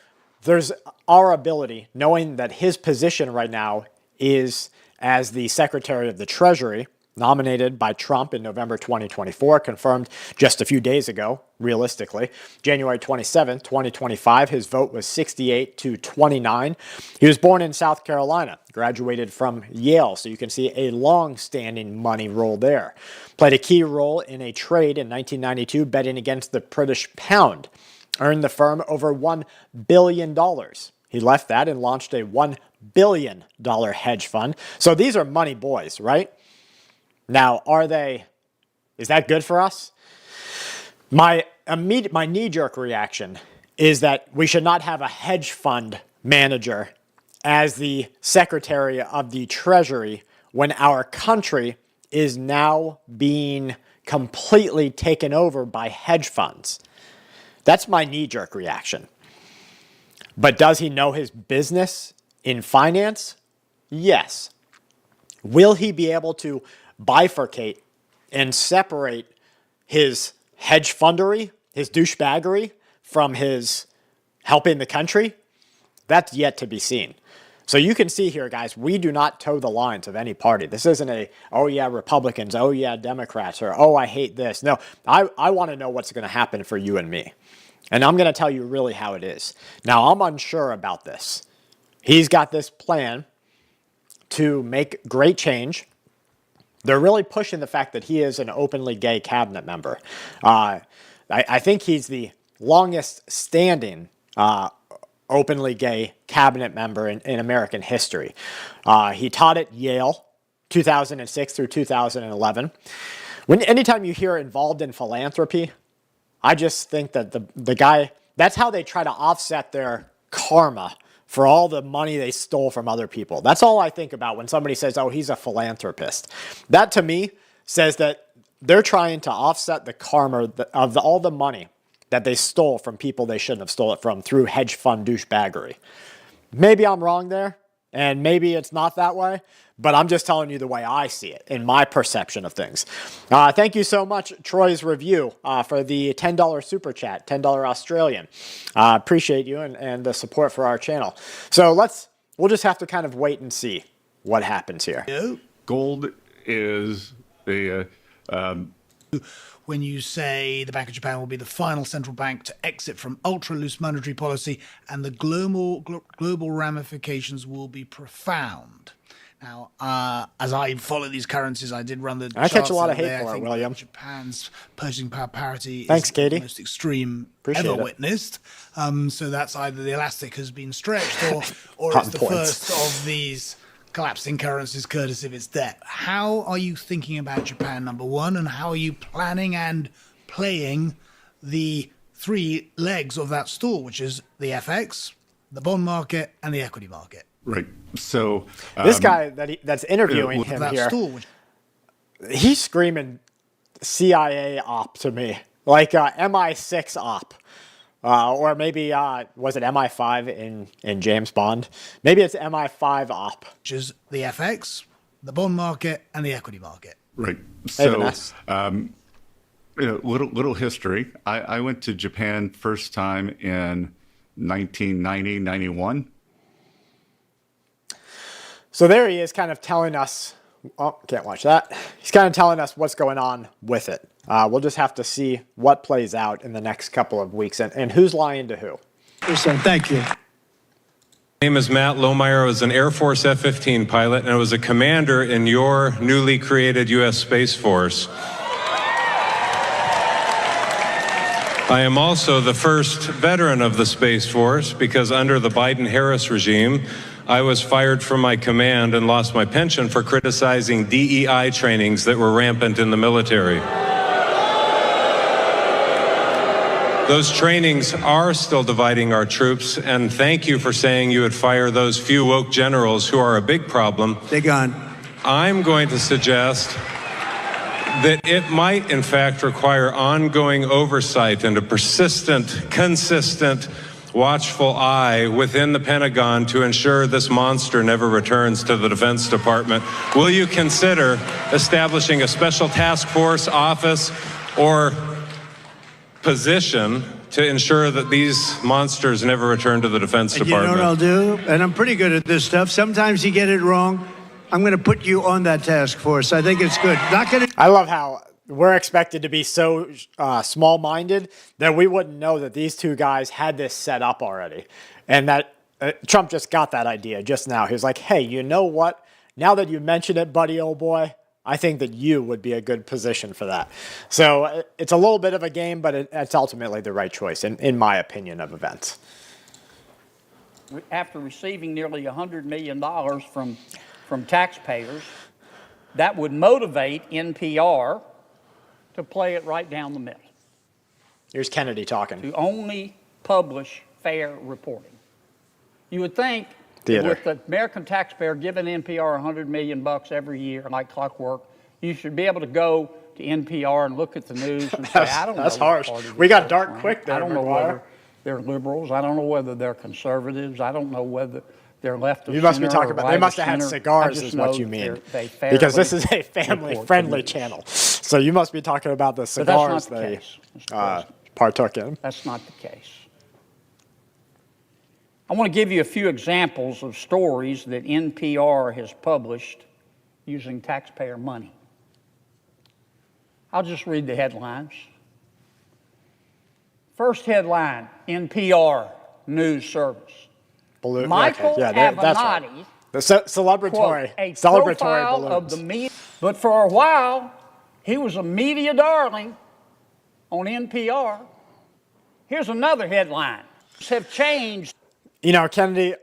there's our ability, knowing that his position right now is as the Secretary of the Treasury, nominated by Trump in November 2024, confirmed just a few days ago, realistically. January 27, 2025, his vote was 68-29. He was born in South Carolina, graduated from Yale, so you can see a long-standing money role there. Played a key role in a trade in 1992 betting against the British pound. Earned the firm over $1 billion. He left that and launched a $1 billion hedge fund. So these are money boys, right? Now, is that good for us? My knee-jerk reaction is that we should not have a hedge fund manager as the Secretary of the Treasury when our country is now being completely taken over by hedge funds? That's my knee-jerk reaction. But does he know his business in finance? Yes. Will he be able to bifurcate and separate his hedge fundery, his douchebaggery, from his helping the country? That's yet to be seen. So you can see here, guys, we do not toe the lines of any party. This isn't a, oh yeah, Republicans, oh yeah, Democrats, or oh, I hate this. No, I want to know what's going to happen for you and me. And I'm going to tell you really how it is. Now, I'm unsure about this. He's got this plan to make great change. They're really pushing the fact that he is an openly gay cabinet member. I think he's the longest standing openly gay cabinet member in American history. He taught at Yale, 2006 through 2011. Anytime you hear involved in philanthropy, I just think that the guy, that's how they try to offset their karma for all the money they stole from other people. That's all I think about when somebody says, oh, he's a philanthropist. That to me says that they're trying to offset the karma of all the money that they stole from people they shouldn't have stole it from through hedge fund douchebaggery. Maybe I'm wrong there, and maybe it's not that way, but I'm just telling you the way I see it in my perception of things. Thank you so much, Troy's Review, for the $10 super chat, $10 Australian. Appreciate you and the support for our channel. So we'll just have to kind of wait and see what happens here. Gold is the... When you say the Bank of Japan will be the final central bank to exit from ultra-loose monetary policy and the global ramifications will be profound. Now, as I follow these currencies, I did run the I catch a lot of charts hate for it, William. Japan's purchasing power parity Thanks, is Katie. the most extreme Appreciate ever it. witnessed. So that's either the elastic has been stretched or On it's the point. first of these collapsing currencies courtesy of its debt. How are you thinking about Japan, number one, and how are you planning and playing the three legs of that stool, which is the FX, the bond market, and the equity market? Right. So... this guy that's interviewing him that here, stool, he's screaming CIA op to me, like MI6 op. Or maybe, was it MI5 in James Bond? Maybe it's MI5 op. which is the FX, the bond market, and the equity market. Right. Hey, So, Vanessa. little history. I went to Japan first time in 1990, 91. So there he is kind of telling us, oh, can't watch that. He's kind of telling us what's going on with it. We'll just have to see what plays out in the next couple of weeks and who's lying to who. Thank you. My name is Matt Lohmeyer. I was an Air Force F-15 pilot, and I was a commander in your newly created U.S. Space Force. I am also the first veteran of the Space Force because under the Biden-Harris regime, I was fired from my command and lost my pension for criticizing DEI trainings that were rampant in the military. Those trainings are still dividing our troops, and thank you for saying you would fire those few woke generals who are a big problem. They're gone. I'm going to suggest that it might, in fact, require ongoing oversight and a persistent, consistent, watchful eye within the Pentagon to ensure this monster never returns to the Defense Department. Will you consider establishing a special task force, office, or position to ensure that these monsters never return to the Defense Department? You know what I'll do? And I'm pretty good at this stuff. Sometimes you get it wrong. I'm going to put you on that task force. I think it's good. Not going to. I love how we're expected to be so small-minded that we wouldn't know that these two guys had this set up already. And that Trump just got that idea just now. He was like, hey, you know what? Now that you mention it, buddy, old boy, I think that you would be a good position for that. So it's a little bit of a game, but it's ultimately the right choice, in my opinion, of events. After receiving nearly $100 million from taxpayers, that would motivate NPR to play it right down the middle. Here's Kennedy talking. To only publish fair reporting. You would think theater. With the American taxpayer giving NPR $100 million every year, like clockwork, you should be able to go to NPR and look at the news and say, I don't know. That's harsh. We got dark quick there, I don't know McGuire. whether they're liberals. I don't know whether they're conservatives. I don't know whether they're left of You must be center talking or about, right they of must have had center. cigars I just is what know you mean. they fairly Because this is a report the family-friendly news. channel. So you must be talking about the But cigars that's not the they case, Mr. President. partook in. That's not the case. I want to give you a few examples of stories that NPR has published using taxpayer money. I'll just read the headlines. First headline, NPR News Service. Michael that's right. Avenatti, The celebratory, quote, a celebratory profile balloons. of the media. But for a while, he was a media darling on NPR. Here's another headline. Have changed. You know, Kennedy,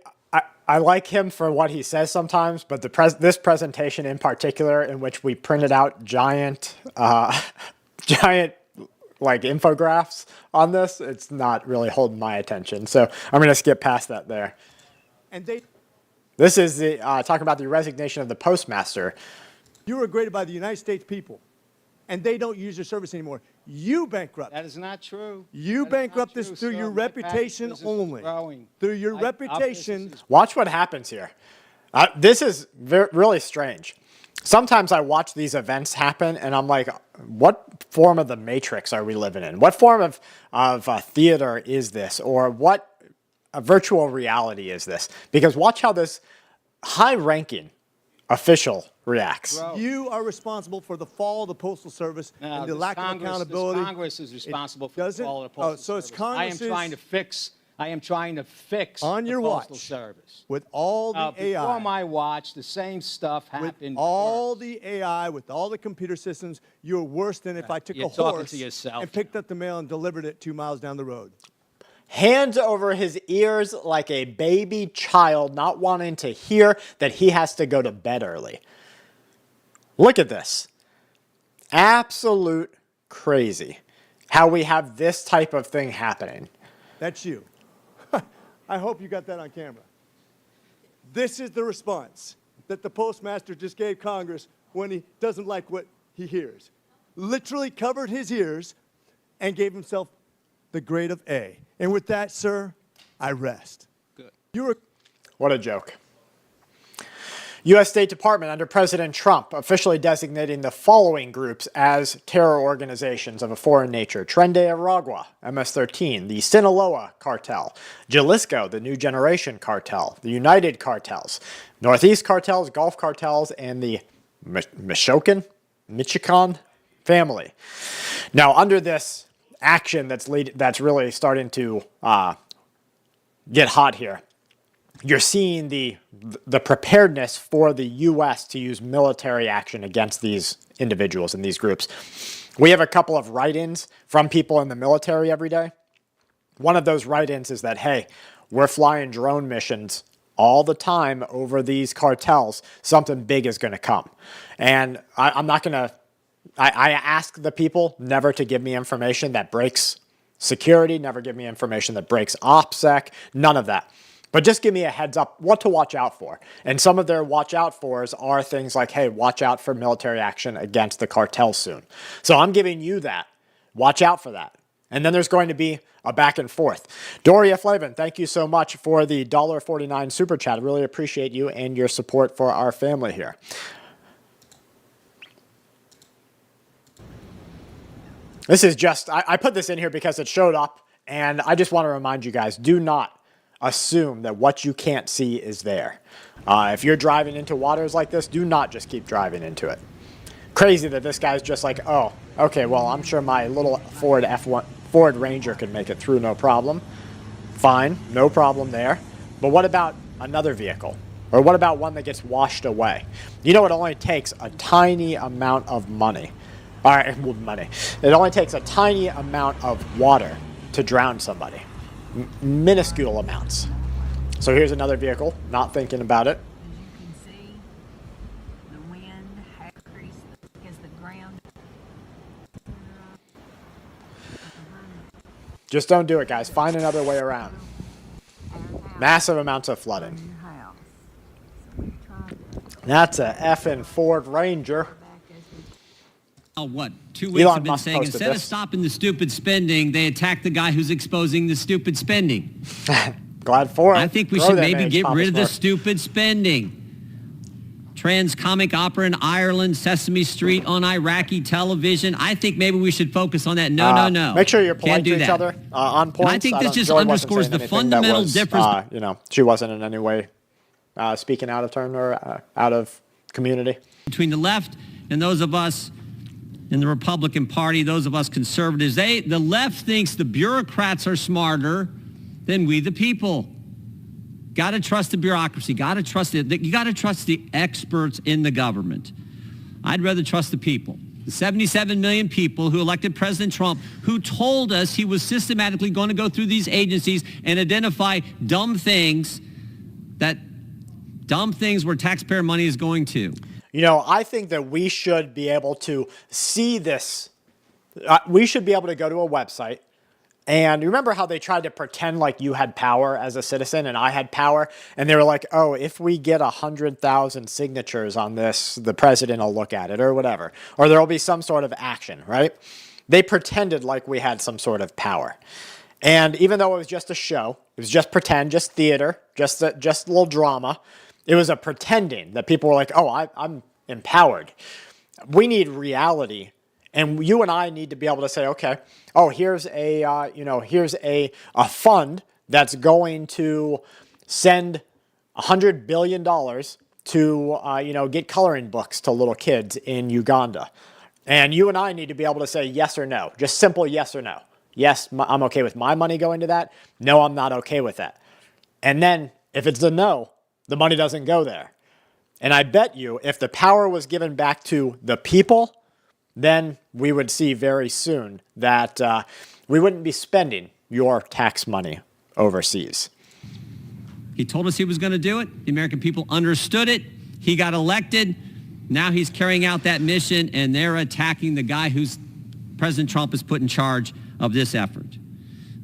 I like him for what he says sometimes, but this presentation in particular, in which we printed out giant like infographics on this, it's not really holding my attention. So I'm going to skip past that there. This is the talking about the resignation of the postmaster. You were graded by the United States people, and they don't use your service anymore. You bankrupt. That is not true. You bankrupt this through your reputation only. Through your reputation. Watch what happens here. This is really strange. Sometimes I watch these events happen, and I'm like, what form of the Matrix are we living in? What form of theater is this? Or what virtual reality is this? Because watch how this high-ranking official reacts. You are responsible for the fall of the Postal Service and the lack of accountability. Congress is responsible for the fall of the Postal so it's Service. Congress I am trying to fix on your the Postal watch Service. With all the AI. Before my watch, the same stuff happened. With all the AI, with all the computer systems, you're worse than if I took a horse and picked up the mail and delivered it 2 miles down the road. Hands over his ears like a baby child, not wanting to hear that he has to go to bed early. Look at this. Absolute crazy how we have this type of thing happening. That's you. I hope you got that on camera. This is the response that the postmaster just gave Congress when he doesn't like what he hears. Literally covered his ears and gave himself the grade of A. And with that, sir, I rest. Good. What a joke. U.S. State Department under President Trump officially designating the following groups as terror organizations of a foreign nature. Tren de Aragua, MS-13, the Sinaloa Cartel, Jalisco, the New Generation Cartel, the United Cartels, Northeast Cartels, Gulf Cartels, and the Michoacan family. Now, under this action that's really starting to get hot here, you're seeing the preparedness for the U.S. to use military action against these individuals and these groups. We have a couple of write-ins from people in the military every day. One of those write-ins is that, hey, we're flying drone missions all the time over these cartels. Something big is going to come. And I'm not going to... I ask the people never to give me information that breaks security, never give me information that breaks OPSEC, none of that. But just give me a heads up what to watch out for. And some of their watch out fors are things like, hey, watch out for military action against the cartels soon. So I'm giving you that. Watch out for that. And then there's going to be a back and forth. Doria Flavin, thank you so much for the $1.49 super chat. I really appreciate you and your support for our family here. This is just, I put this in here because it showed up, and I just want to remind you guys, do not assume that what you can't see is there. If you're driving into waters like this, do not just keep driving into it. Crazy that this guy's just like, oh, okay, well, I'm sure my little Ford Ranger could make it through no problem. Fine, no problem there. But what about another vehicle? Or what about one that gets washed away? You know, it only takes a tiny amount of money. All right, money. It only takes a tiny amount of water to drown somebody. Minuscule amounts. So here's another vehicle, not thinking about it. You can see the wind has increased because the ground. Just don't do it, guys. Find another way around. Massive amounts of flooding. House. That's a effing Ford Ranger. What, 2 weeks Elon have been Musk saying, posted instead of this. stopping the stupid spending, they attack the guy who's exposing the stupid spending. Glad for it. I think we Grow should them maybe eggs, get Papa rid of the Smart. stupid spending. Trans comic opera in Ireland, Sesame Street on Iraqi television. I think maybe we should focus on that. No. Make sure you're Can't polite do to each that. other on points. And I think this don't- just Joy wasn't underscores saying the anything that fundamental was, difference. she wasn't in any way speaking out of turn or out of community. Between the left and those of us in the Republican Party, those of us conservatives, the left thinks the bureaucrats are smarter than we the people. Got to trust the bureaucracy. Got to trust it. You got to trust the experts in the government. I'd rather trust the people. The 77 million people who elected President Trump, who told us he was systematically going to go through these agencies and identify dumb things where taxpayer money is going to. You know, I think that we should be able to see this. We should be able to go to a website. And you remember how they tried to pretend like you had power as a citizen and I had power? And they were like, oh, if we get 100,000 signatures on this, the president will look at it or whatever. Or there will be some sort of action, right? They pretended like we had some sort of power. And even though it was just a show, it was just pretend, just theater, just a little drama, it was a pretending that people were like, oh, I'm empowered. We need reality. And you and I need to be able to say, okay, oh, here's a fund that's going to send $100 billion to, get coloring books to little kids in Uganda. And you and I need to be able to say yes or no, just simple yes or no. Yes, I'm okay with my money going to that. No, I'm not okay with that. And then if it's a no, the money doesn't go there. And I bet you if the power was given back to the people, then we would see very soon that we wouldn't be spending your tax money overseas. He told us he was going to do it. The American people understood it. He got elected. Now he's carrying out that mission, and they're attacking the guy who's President Trump has put in charge of this effort.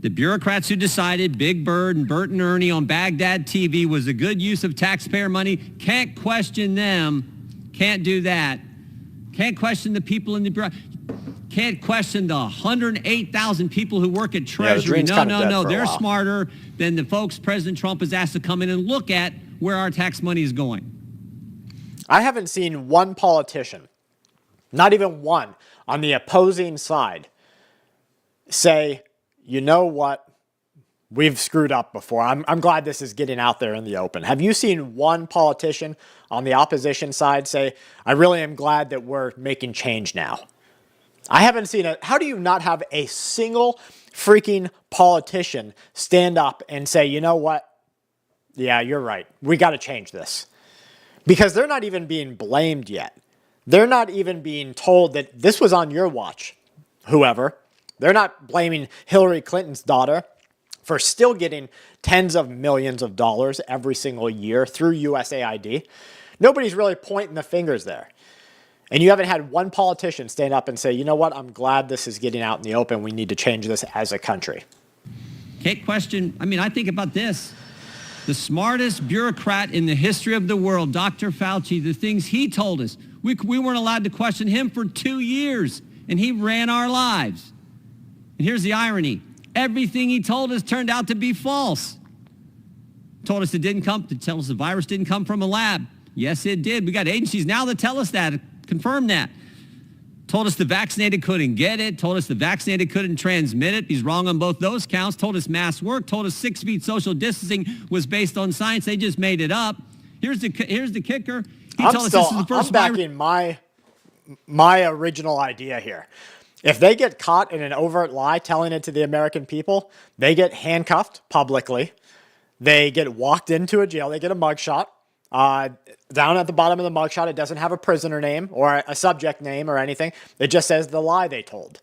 The bureaucrats who decided Big Bird and Bert and Ernie on Baghdad TV was a good use of taxpayer money, can't question them, can't do that. Can't question the people in the bureau. Can't question the 108,000 people who work at Treasury. No. They're smarter than the folks President Trump has asked to come in and look at where our tax money is going. I haven't seen one politician, not even one, on the opposing side say, you know what, we've screwed up before. I'm glad this is getting out there in the open. Have you seen one politician on the opposition side say, I really am glad that we're making change now? I haven't seen it. How do you not have a single freaking politician stand up and say, you know what? Yeah, you're right. We got to change this. Because they're not even being blamed yet. They're not even being told that this was on your watch, whoever. They're not blaming Hillary Clinton's daughter for still getting tens of millions of dollars every single year through USAID. Nobody's really pointing the fingers there. And you haven't had one politician stand up and say, you know what, I'm glad this is getting out in the open. We need to change this as a country. Can't question, I think about this. The smartest bureaucrat in the history of the world, Dr. Fauci, the things he told us, we weren't allowed to question him for 2 years, and he ran our lives. And here's the irony. Everything he told us turned out to be false. Told us to tell us the virus didn't come from a lab. Yes, it did. We got agencies now that tell us that, confirm that. Told us the vaccinated couldn't get it. Told us the vaccinated couldn't transmit it. He's wrong on both those counts. Told us masks work. Told us 6 feet social distancing was based on science. They just made it up. Here's the kicker. He told us this is the first I'm backing my original idea here. If they get caught in an overt lie telling it to the American people, they get handcuffed publicly. They get walked into a jail. They get a mugshot. Down at the bottom of the mugshot, it doesn't have a prisoner name or a subject name or anything. It just says the lie they told.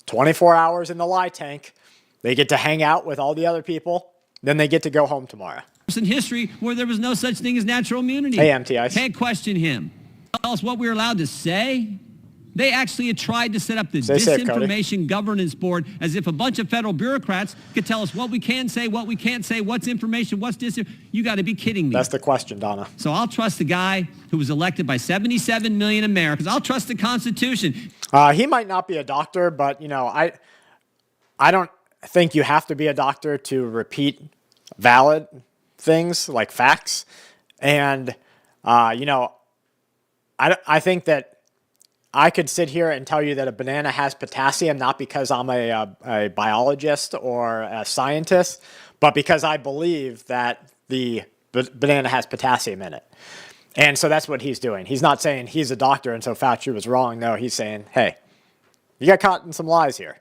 24 hours in the lie tank. They get to hang out with all the other people. Then they get to go home tomorrow. In history where there was no such thing as natural immunity. Hey, MTIs. Can't question him. Tell us what we were allowed to say. They actually had tried to set up the Stay safe, Cody. Disinformation Governance Board as if a bunch of federal bureaucrats could tell us what we can say, what we can't say, what's information, what's disinformation. You got to be kidding me. That's the question, Donna. So I'll trust the guy who was elected by 77 million Americans. I'll trust the Constitution. He might not be a doctor, but, you know, I don't think you have to be a doctor to repeat valid things like facts. And, you know, I think that I could sit here and tell you that a banana has potassium, not because I'm a biologist or a scientist, but because I believe that the banana has potassium in it. And so that's what he's doing. He's not saying he's a doctor and so Fauci was wrong. No, he's saying, hey, you got caught in some lies here.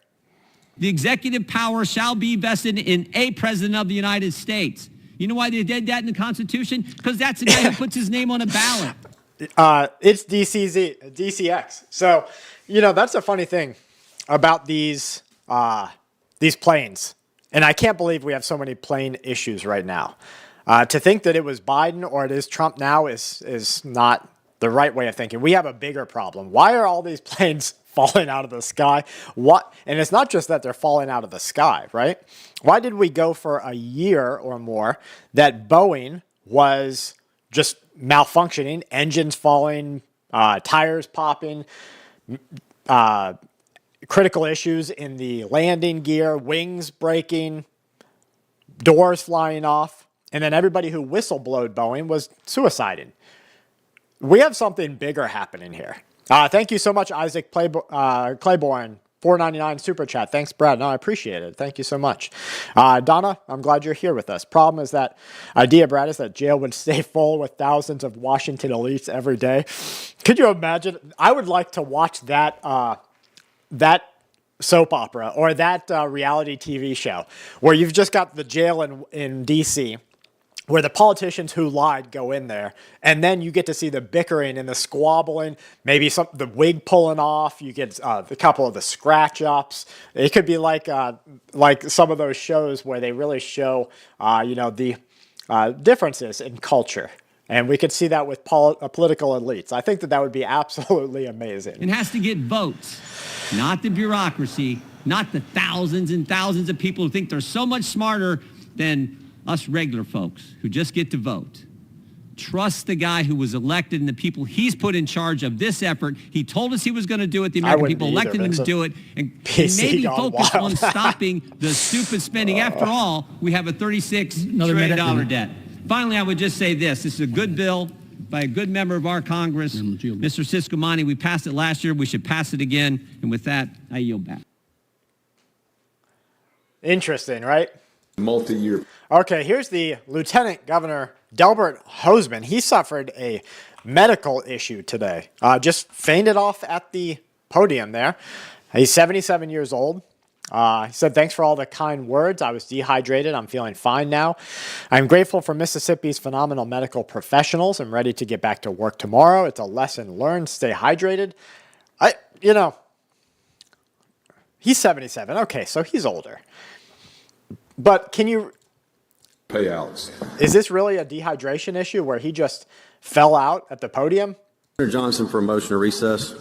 The executive power shall be vested in a president of the United States. You know why they did that in the Constitution? Because that's the guy who puts his name on a ballot. It's DCX. So, you know, that's a funny thing about these planes. And I can't believe we have so many plane issues right now. To think that it was Biden or it is Trump now is not the right way of thinking. We have a bigger problem. Why are all these planes falling out of the sky? What? And it's not just that they're falling out of the sky, right? Why did we go for a year or more that Boeing was just malfunctioning, engines falling, tires popping, critical issues in the landing gear, wings breaking, doors flying off, and then everybody who whistleblowed Boeing was suiciding. We have something bigger happening here. Thank you so much, Isaac Claiborne. $4.99 super chat. Thanks, Brad. No, I appreciate it. Thank you so much. Donna, I'm glad you're here with us. Problem is that idea, Brad, is that jail would stay full with thousands of Washington elites every day. Could you imagine? I would like to watch that soap opera or that reality TV show where you've just got the jail in D.C., where the politicians who lied go in there, and then you get to see the bickering and the squabbling, maybe the wig pulling off. You get a couple of the scratch-ups. It could be like some of those shows where they really show, the differences in culture. And we could see that with political elites. I think that would be absolutely amazing. It has to get votes, not the bureaucracy, not the thousands and thousands of people who think they're so much smarter than us regular folks who just get to vote. Trust the guy who was elected and the people he's put in charge of this effort. He told us he was going to do it. The American people elected him to do it. And maybe focus on stopping the stupid spending. After all, we have a $36 trillion debt. Finally, I would just say this. This is a good bill by a good member of our Congress, Mr. Ciscomani. We passed it last year. We should pass it again. And with that, I yield back. Interesting, right? Multi-year. Okay, here's the Lieutenant Governor Delbert Hosemann. He suffered a medical issue today. Just fainted off at the podium there. He's 77 years old. He said, thanks for all the kind words. I was dehydrated. I'm feeling fine now. I'm grateful for Mississippi's phenomenal medical professionals. I'm ready to get back to work tomorrow. It's a lesson learned. Stay hydrated. He's 77. Okay, so he's older. But can you... Payouts. Is this really a dehydration issue where he just fell out at the podium? Senator Johnson for a motion to recess.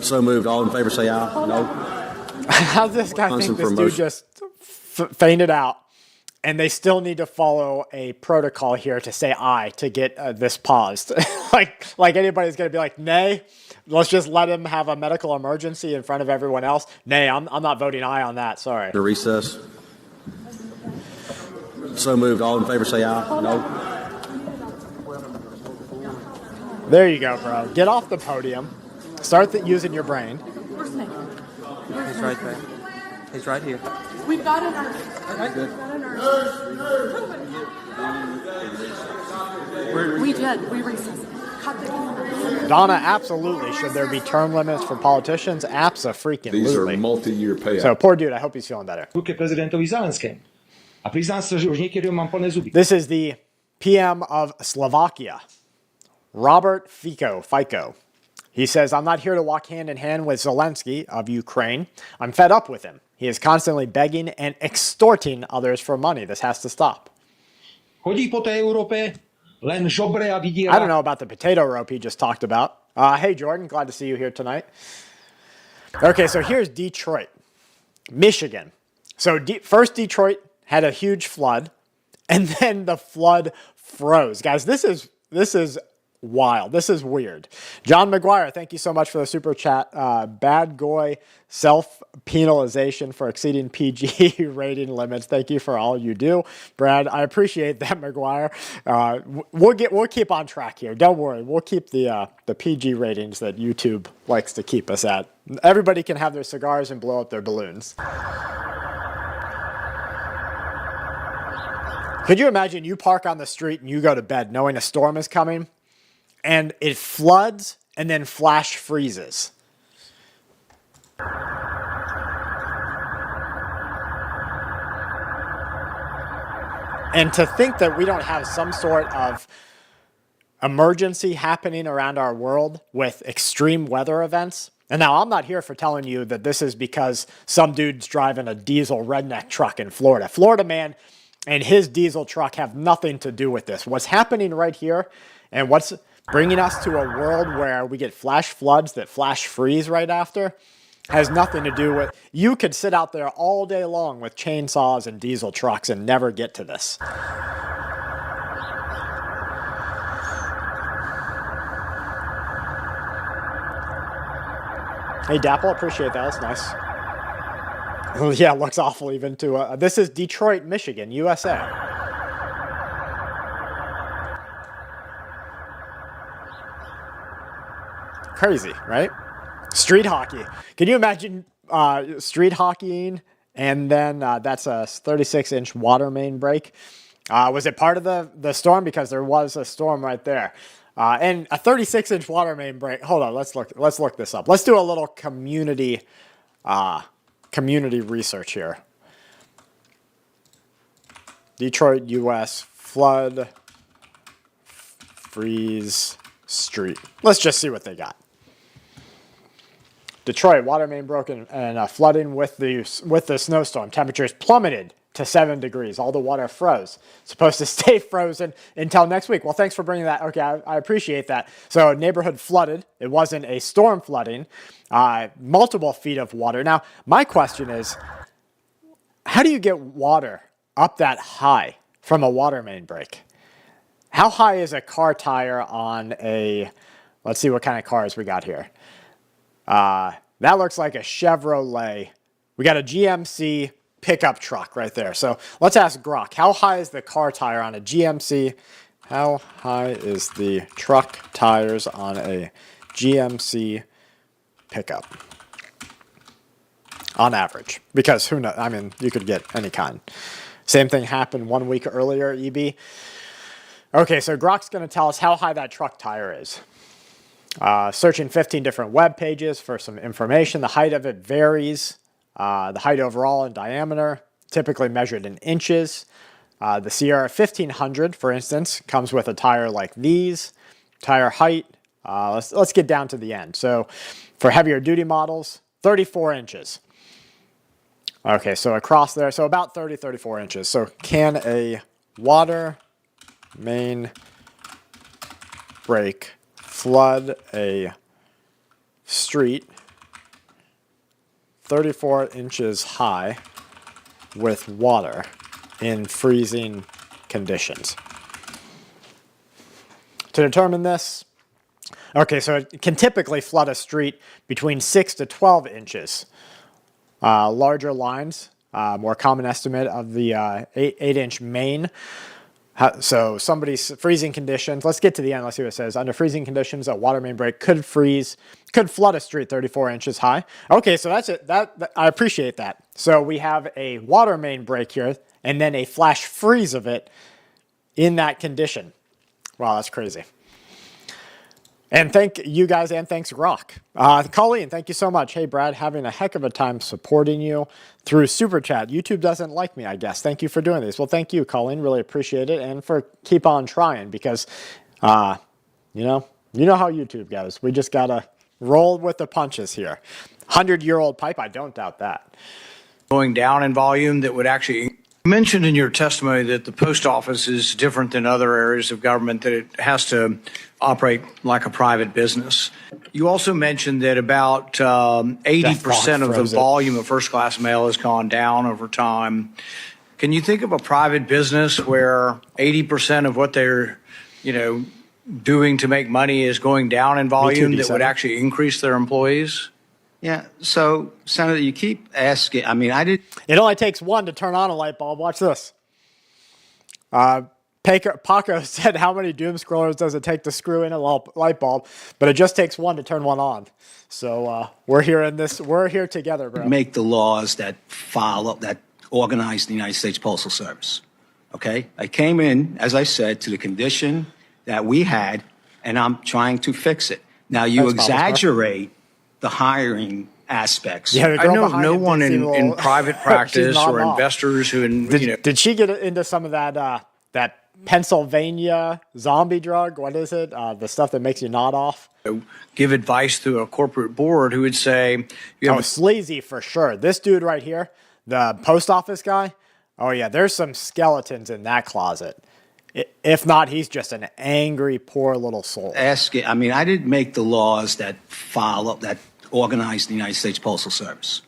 So moved. All in favor say aye. No. How does this guy think this dude just fainted out and they still need to follow a protocol here to say aye to get this paused? like anybody's going to be like, nay, let's just let him have a medical emergency in front of everyone else. Nay, I'm not voting aye on that. Sorry. To recess. So moved. All in favor say aye. No. There you go, bro. Get off the podium. Start using your brain. Where's Nick? He's right there. He's right here. We've got an nurse. Okay, good. We did. We recessed. Donna, absolutely. Should there be term limits for politicians? Abso-freaking-lutely. These are multi-year payouts. So, poor dude, I hope he's feeling better. This is the PM of Slovakia, Robert Fico. He says, I'm not here to walk hand in hand with Zelensky of Ukraine. I'm fed up with him. He is constantly begging and extorting others for money. This has to stop. I don't know about the potato rope he just talked about. Hey, Jordan, glad to see you here tonight. Okay, so here's Detroit, Michigan. So first Detroit had a huge flood, and then the flood froze. Guys, this is wild. This is weird. John McGuire, thank you so much for the super chat. Bad Goy, self-penalization for exceeding PG rating limits. Thank you for all you do. Brad, I appreciate that, McGuire. We'll keep on track here. Don't worry. We'll keep the PG ratings that YouTube likes to keep us at. Everybody can have their cigars and blow up their balloons. Could you imagine you park on the street and you go to bed knowing a storm is coming and it floods and then flash freezes? And to think that we don't have some sort of emergency happening around our world with extreme weather events. And now I'm not here for telling you that this is because some dude's driving a diesel redneck truck in Florida. Florida man and his diesel truck have nothing to do with this. What's happening right here and what's bringing us to a world where we get flash floods that flash freeze right after has nothing to do with... You could sit out there all day long with chainsaws and diesel trucks and never get to this. Hey, Dapple, appreciate that. That's nice. Yeah, looks awful even to... this is Detroit, Michigan, USA. Crazy, right? Street hockey. Can you imagine street hockeying and then that's a 36-inch water main break? Was it part of the storm? Because there was a storm right there. And a 36-inch water main break. Hold on, let's look this up. Let's do a little community research here. Detroit, U.S. flood, freeze, street. Let's just see what they got. Detroit, water main broken and flooding with the snowstorm. Temperatures plummeted to 7 degrees. All the water froze. Supposed to stay frozen until next week. Well, thanks for bringing that. Okay, I appreciate that. So neighborhood flooded. It wasn't a storm flooding. Multiple feet of water. Now, my question is, how do you get water up that high from a water main break? How high is a car tire on a... Let's see what kind of cars we got here. That looks like a Chevrolet. We got a GMC pickup truck right there. So let's ask Grok, how high is the car tire on a GMC? How high is the truck tires on a GMC pickup? On average. Because who knows? I mean, you could get any kind. Same thing happened 1 week earlier, EB. Okay, so Grok's going to tell us how high that truck tire is. Searching 15 different web pages for some information. The height of it varies. The height overall in diameter, typically measured in inches. The Sierra 1500, for instance, comes with a tire like these. Tire height, let's get down to the end. So for heavier duty models, 34 inches. Okay, so across there, so about 34 inches. So can a water main break flood a street 34 inches high with water in freezing conditions? To determine this, okay, so it can typically flood a street between 6 to 12 inches. Larger lines, more common estimate of the 8-inch main. So somebody's freezing conditions. Let's get to the end. Let's see what it says. Under freezing conditions, a water main break could flood a street 34 inches high. Okay, so that's it. I appreciate that. So we have a water main break here and then a flash freeze of it in that condition. Wow, that's crazy. And thank you guys, and thanks, Grok. Colleen, thank you so much. Hey, Brad, having a heck of a time supporting you through Super Chat. YouTube doesn't like me, I guess. Thank you for doing this. Well, thank you, Colleen. Really appreciate it. And for keep on trying because, you know how YouTube goes. We just got to roll with the punches here. 100-year-old pipe, I don't doubt that. Going down in volume that would actually You mentioned in your testimony that the post office is different than other areas of government, that it has to operate like a private business. You also mentioned that about 80% of the volume of first-class mail has gone down over time. Can you think of a private business where 80% of what they're, doing to make money is going down in volume that would actually increase their employees? Yeah, so, Senator, you keep asking. I mean, It only takes one to turn on a light bulb. Watch this. Paco said, how many doom scrollers does it take to screw in a light bulb? But it just takes one to turn one on. So we're here together, bro. make the laws that organize the United States Postal Service, okay? I came in, as I said, to the condition that we had, and I'm trying to fix it. Now, you exaggerate the hiring aspects. Yeah, I know of no one in private practice or investors who, Did she get into some of that that Pennsylvania zombie drug? What is it? The stuff that makes you nod off? Give advice to a corporate board who would say, sleazy for sure. This dude right here, the post office guy, oh yeah, there's some skeletons in that closet. If not, he's just an angry, poor little soul. I mean, I didn't make the laws that organize the United States Postal Service,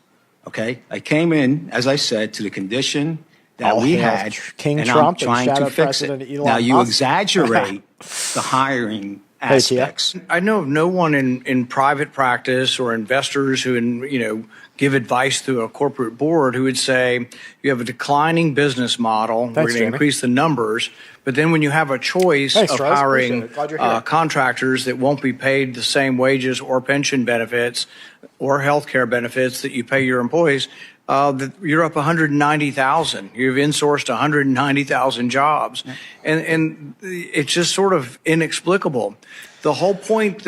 okay? I came in, as I said, to the condition that we had, King and Trump I'm trying to fix it. Now, you exaggerate the hiring aspects. I know of no one in private practice or investors who, give advice to a corporate board who would say, you have a declining business model, we're going to increase the numbers, but then when you have a choice of hiring contractors that won't be paid the same wages or pension benefits or health care benefits that you pay your employees, you're up 190,000. You've insourced 190,000 jobs. And it's just sort of inexplicable. The whole point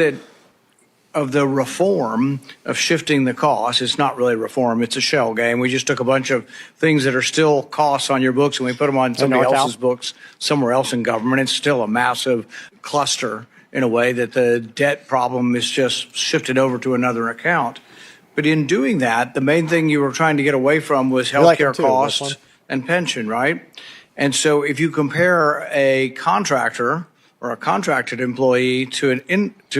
of the reform of shifting the cost, it's not really reform, it's a shell game. We just took a bunch of things that are still costs on your books and we put them on somebody else's books somewhere else in government. It's still a massive cluster in a way that the debt problem is just shifted over to another account. But in doing that, the main thing you were trying to get away from was healthcare costs and pension, right? And so if you compare a contractor or a contracted employee to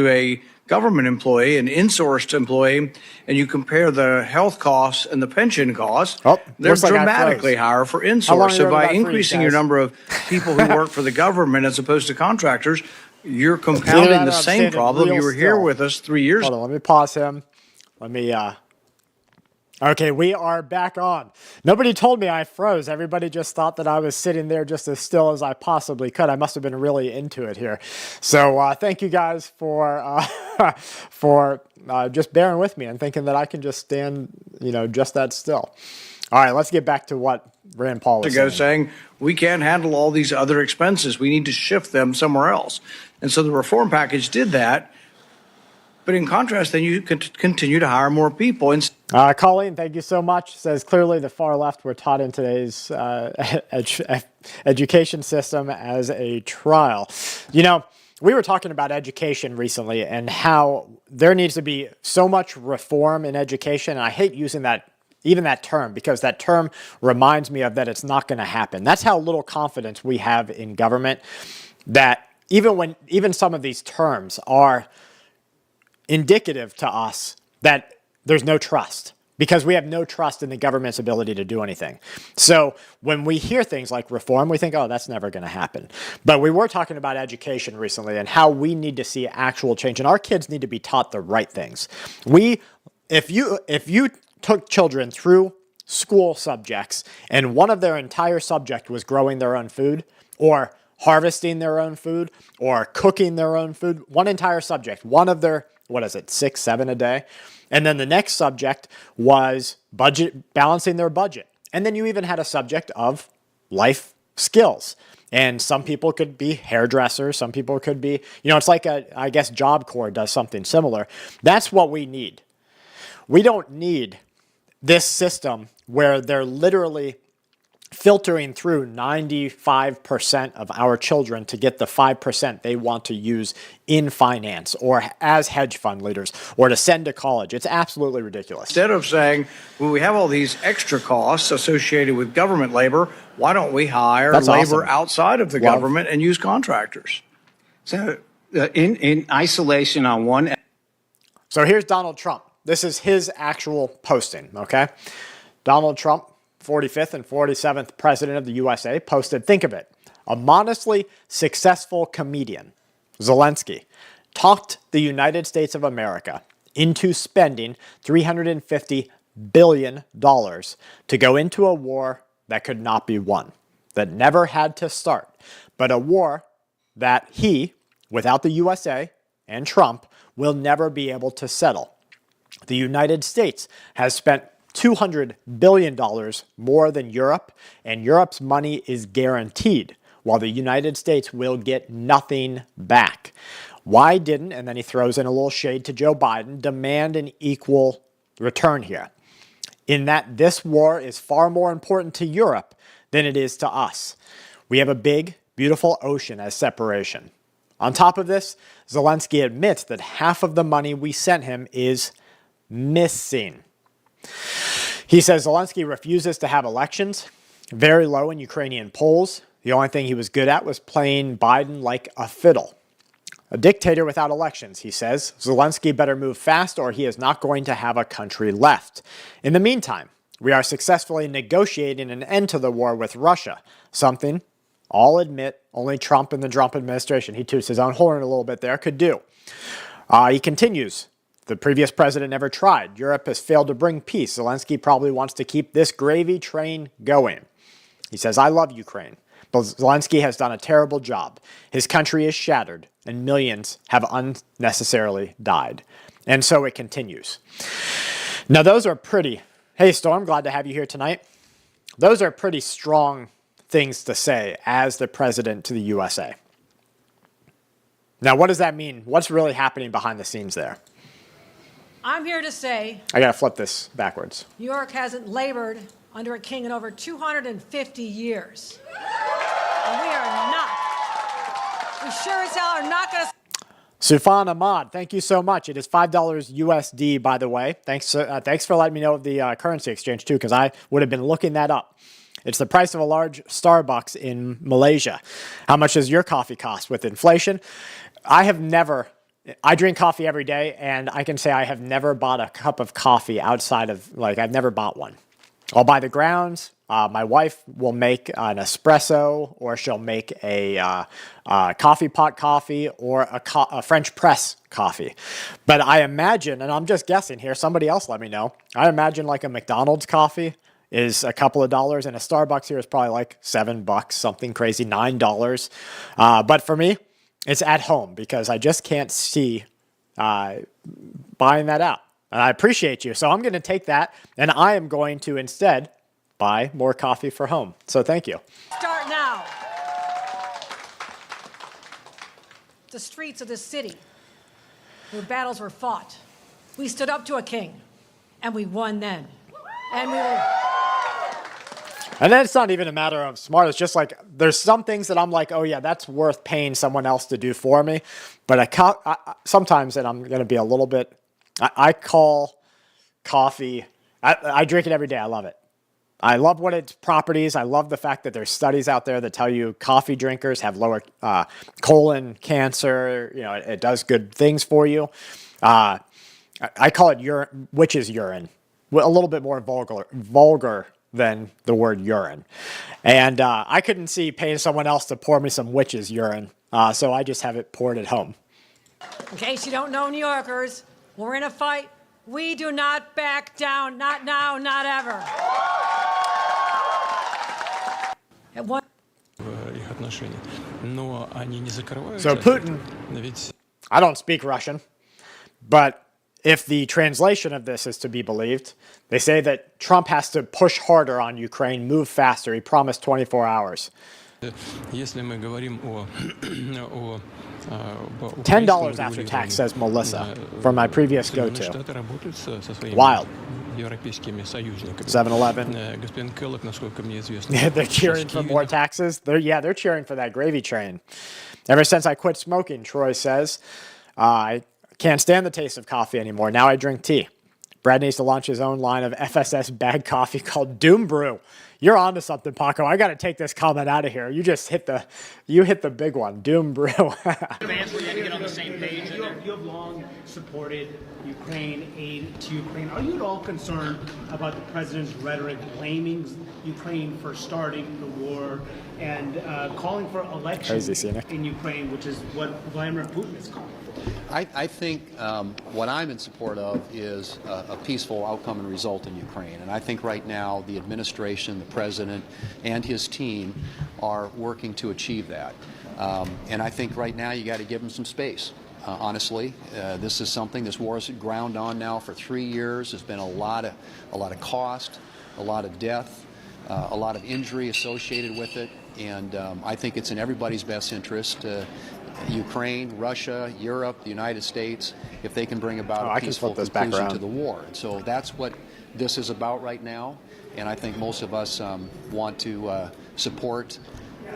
a government employee, an insourced employee, and you compare the health costs and the pension costs, they're dramatically higher for insourced. So by increasing your number of people who work for the government as opposed to contractors, you're compounding the same problem. You were here with us 3 years ago. Hold on, let me pause him. Okay, we are back on. Nobody told me I froze. Everybody just thought that I was sitting there just as still as I possibly could. I must have been really into it here. So thank you guys for just bearing with me and thinking that I can just stand, just that still. All right, let's get back to what Rand Paul was saying. We can't handle all these other expenses. We need to shift them somewhere else. And so the reform package did that. But in contrast, then you could continue to hire more people. Colleen, thank you so much. Says clearly the far left were taught in today's education system as a trial. We were talking about education recently and how there needs to be so much reform in education. And I hate using that term because that term reminds me of that it's not going to happen. That's how little confidence we have in government, that even some of these terms are indicative to us that there's no trust because we have no trust in the government's ability to do anything. So when we hear things like reform, we think, oh, that's never going to happen. But we were talking about education recently and how we need to see actual change, and our kids need to be taught the right things. If you took children through school subjects and one of their entire subject was growing their own food or harvesting their own food or cooking their own food, one entire subject, one of their 6, 7 a day. And then the next subject was balancing their budget. And then you even had a subject of life skills. And some people could be hairdressers. Some people could be, it's like I guess Job Corps does something similar. That's what we need. We don't need this system where they're literally filtering through 95% of our children to get the 5% they want to use in finance or as hedge fund leaders or to send to college. It's absolutely ridiculous. Instead of saying, well, we have all these extra costs associated with government labor, why don't we hire labor outside of the government and use contractors? So in isolation on one. So here's Donald Trump. This is his actual posting, okay? Donald Trump, 45th and 47th president of the USA, posted, think of it, a modestly successful comedian, Zelensky, talked the United States of America into spending $350 billion to go into a war that could not be won, that never had to start, but a war that he, without the USA and Trump, will never be able to settle. The United States has spent $200 billion more than Europe, and Europe's money is guaranteed, while the United States will get nothing back. Why didn't, and then he throws in a little shade to Joe Biden, demand an equal return here? In that this war is far more important to Europe than it is to us. We have a big, beautiful ocean as separation. On top of this, Zelensky admits that half of the money we sent him is missing. He says Zelensky refuses to have elections, very low in Ukrainian polls. The only thing he was good at was playing Biden like a fiddle. A dictator without elections, he says. Zelensky better move fast or he is not going to have a country left. In the meantime, we are successfully negotiating an end to the war with Russia, something, I'll admit, only Trump and the Trump administration, he toots his own horn a little bit there, could do. He continues. The previous president never tried. Europe has failed to bring peace. Zelensky probably wants to keep this gravy train going. He says, I love Ukraine, but Zelensky has done a terrible job. His country is shattered, and millions have unnecessarily died. And so it continues. Now, those are pretty... Hey, Storm, glad to have you here tonight. Those are pretty strong things to say as the president to the USA. Now, what does that mean? What's really happening behind the scenes there? I'm here to say I got to flip this backwards. New York hasn't labored under a king in over 250 years. And we are not. We sure as hell are not going to... Sufan Ahmad, thank you so much. It is $5 USD, by the way. Thanks for letting me know of the currency exchange, too, because I would have been looking that up. It's the price of a large Starbucks in Malaysia. How much does your coffee cost with inflation? I drink coffee every day, and I can say I have never bought a cup of coffee outside of, I've never bought one. I'll buy the grounds. My wife will make an espresso, or she'll make a coffee pot coffee, or a French press coffee. But I imagine, and I'm just guessing here, somebody else let me know, I imagine like a McDonald's coffee is a couple of dollars, and a Starbucks here is probably like $7, something crazy, $9. But for me, it's at home because I just can't see buying that out. And I appreciate you. So I'm going to take that, and I am going to instead buy more coffee for home. So thank you. Start now. The streets of this city where battles were fought. We stood up to a king, and we won then. And we will... And then it's not even a matter of smart. It's just like there's some things that I'm like, oh, yeah, that's worth paying someone else to do for me. But sometimes, and I'm going to be a little bit, I call coffee, I drink it every day. I love it. I love what its properties. I love the fact that there's studies out there that tell you coffee drinkers have lower colon cancer. You know, it does good things for you. I call it witch's urine, a little bit more vulgar than the word urine. And I couldn't see paying someone else to pour me some witch's urine, so I just have it poured at home. In case you don't know, New Yorkers, we're in a fight. We do not back down. Not now, not ever. So Putin, I don't speak Russian, but if the translation of this is to be believed, they say that Trump has to push harder on Ukraine, move faster. He promised 24 hours. $10 after tax, says Melissa, from my previous go-to. Wild. 7-Eleven. Yeah, they're cheering for more taxes. They're cheering for that gravy train. Ever since I quit smoking, Troy says, I can't stand the taste of coffee anymore. Now I drink tea. Brad needs to launch his own line of FSS bag coffee called Doom Brew. You're onto something, Paco. I got to take this comment out of here. You hit the big one. Doom Brew. You have long supported Ukraine, aid to Ukraine. Are you at all concerned about the president's rhetoric blaming Ukraine for starting the war and calling for elections in Ukraine, which is what Vladimir Putin is calling for? I think what I'm in support of is a peaceful outcome and result in Ukraine. And I think right now the administration, the president, and his team are working to achieve that. And I think right now you got to give them some space. Honestly, this war is ground on now for 3 years. There's been a lot of cost, a lot of death, a lot of injury associated with it. And I think it's in everybody's best interest, Ukraine, Russia, Europe, the United States, if they can bring about a peaceful conclusion to the war. And so that's what this is about right now. And I think most of us want to support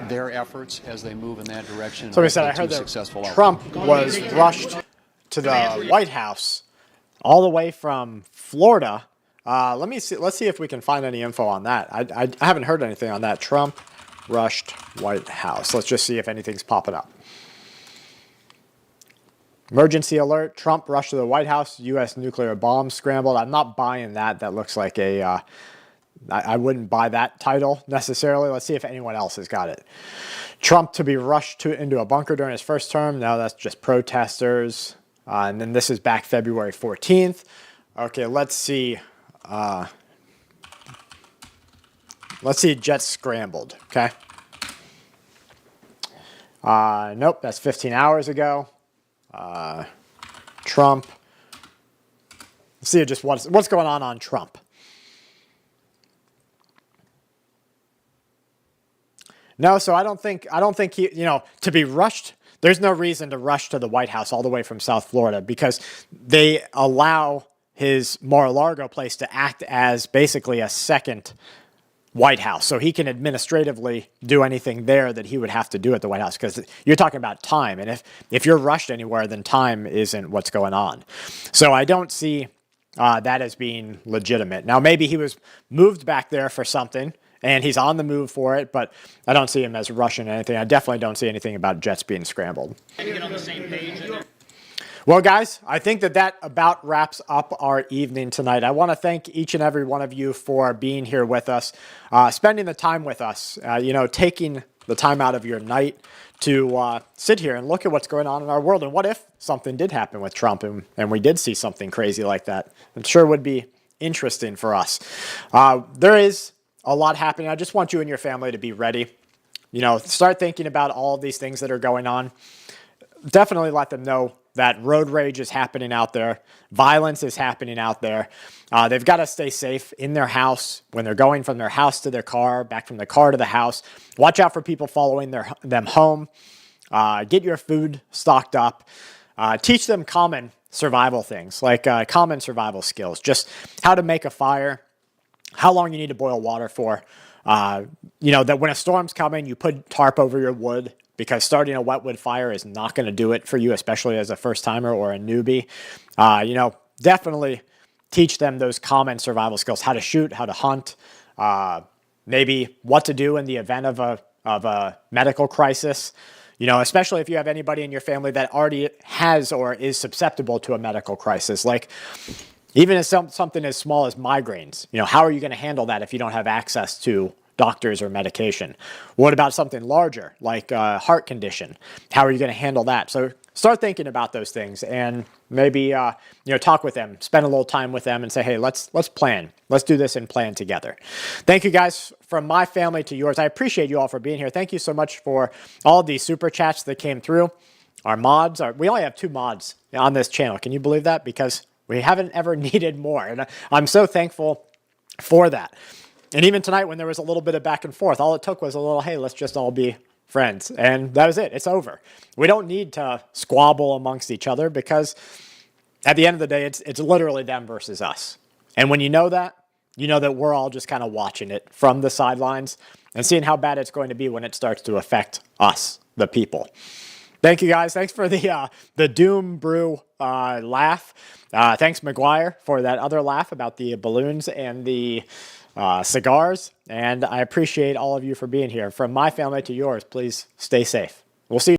their efforts as they move in that direction. So we said I heard that Trump was rushed to the White House all the way from Florida. Let's see if we can find any info on that. I haven't heard anything on that. Trump rushed White House. Let's just see if anything's popping up. Emergency alert, Trump rushed to the White House, U.S. nuclear bomb scrambled. I'm not buying that. That looks like I wouldn't buy that title necessarily. Let's see if anyone else has got it. Trump to be rushed into a bunker during his first term. No, that's just protesters. And then this is back February 14th. Okay, let's see. Let's see jets scrambled, okay? Nope, that's 15 hours ago. Trump. Let's see just what's going on Trump. No, so I don't think he, to be rushed, there's no reason to rush to the White House all the way from South Florida because they allow his Mar-a-Lago place to act as basically a second White House. So he can administratively do anything there that he would have to do at the White House because you're talking about time. And if you're rushed anywhere, then time isn't what's going on. So I don't see that as being legitimate. Now, maybe he was moved back there for something and he's on the move for it, but I don't see him as rushing anything. I definitely don't see anything about jets being scrambled. Get on the same page. Well, guys, I think that about wraps up our evening tonight. I want to thank each and every one of you for being here with us, spending the time with us, taking the time out of your night to sit here and look at what's going on in our world. And what if something did happen with Trump and we did see something crazy like that? It sure would be interesting for us. There is a lot happening. I just want you and your family to be ready. Start thinking about all of these things that are going on. Definitely let them know that road rage is happening out there. Violence is happening out there. They've got to stay safe in their house when they're going from their house to their car, back from the car to the house. Watch out for people following them home. Get your food stocked up. Teach them common survival things, like common survival skills. Just how to make a fire, how long you need to boil water for. That when a storm's coming, you put tarp over your wood, because starting a wet wood fire is not going to do it for you, especially as a first-timer or a newbie. Definitely teach them those common survival skills, how to shoot, how to hunt, maybe what to do in the event of a medical crisis. Especially if you have anybody in your family that already has or is susceptible to a medical crisis. Like even as something as small as migraines, how are you going to handle that if you don't have access to doctors or medication? What about something larger like a heart condition? How are you going to handle that? So start thinking about those things and maybe talk with them, spend a little time with them and say, hey, let's plan. Let's do this and plan together. Thank you guys, from my family to yours. I appreciate you all for being here. Thank you so much for all of these super chats that came through. Our mods we only have 2 mods on this channel. Can you believe that? Because we haven't ever needed more. And I'm so thankful for that. And even tonight when there was a little bit of back and forth, all it took was a little, hey, let's just all be friends. And that was it. It's over. We don't need to squabble amongst each other because at the end of the day, it's literally them versus us. And when you know that we're all just kind of watching it from the sidelines and seeing how bad it's going to be when it starts to affect us, the people. Thank you, guys. Thanks for the doom brew laugh. Thanks, McGuire, for that other laugh about the balloons and the cigars. And I appreciate all of you for being here. From my family to yours, please stay safe. We'll see you.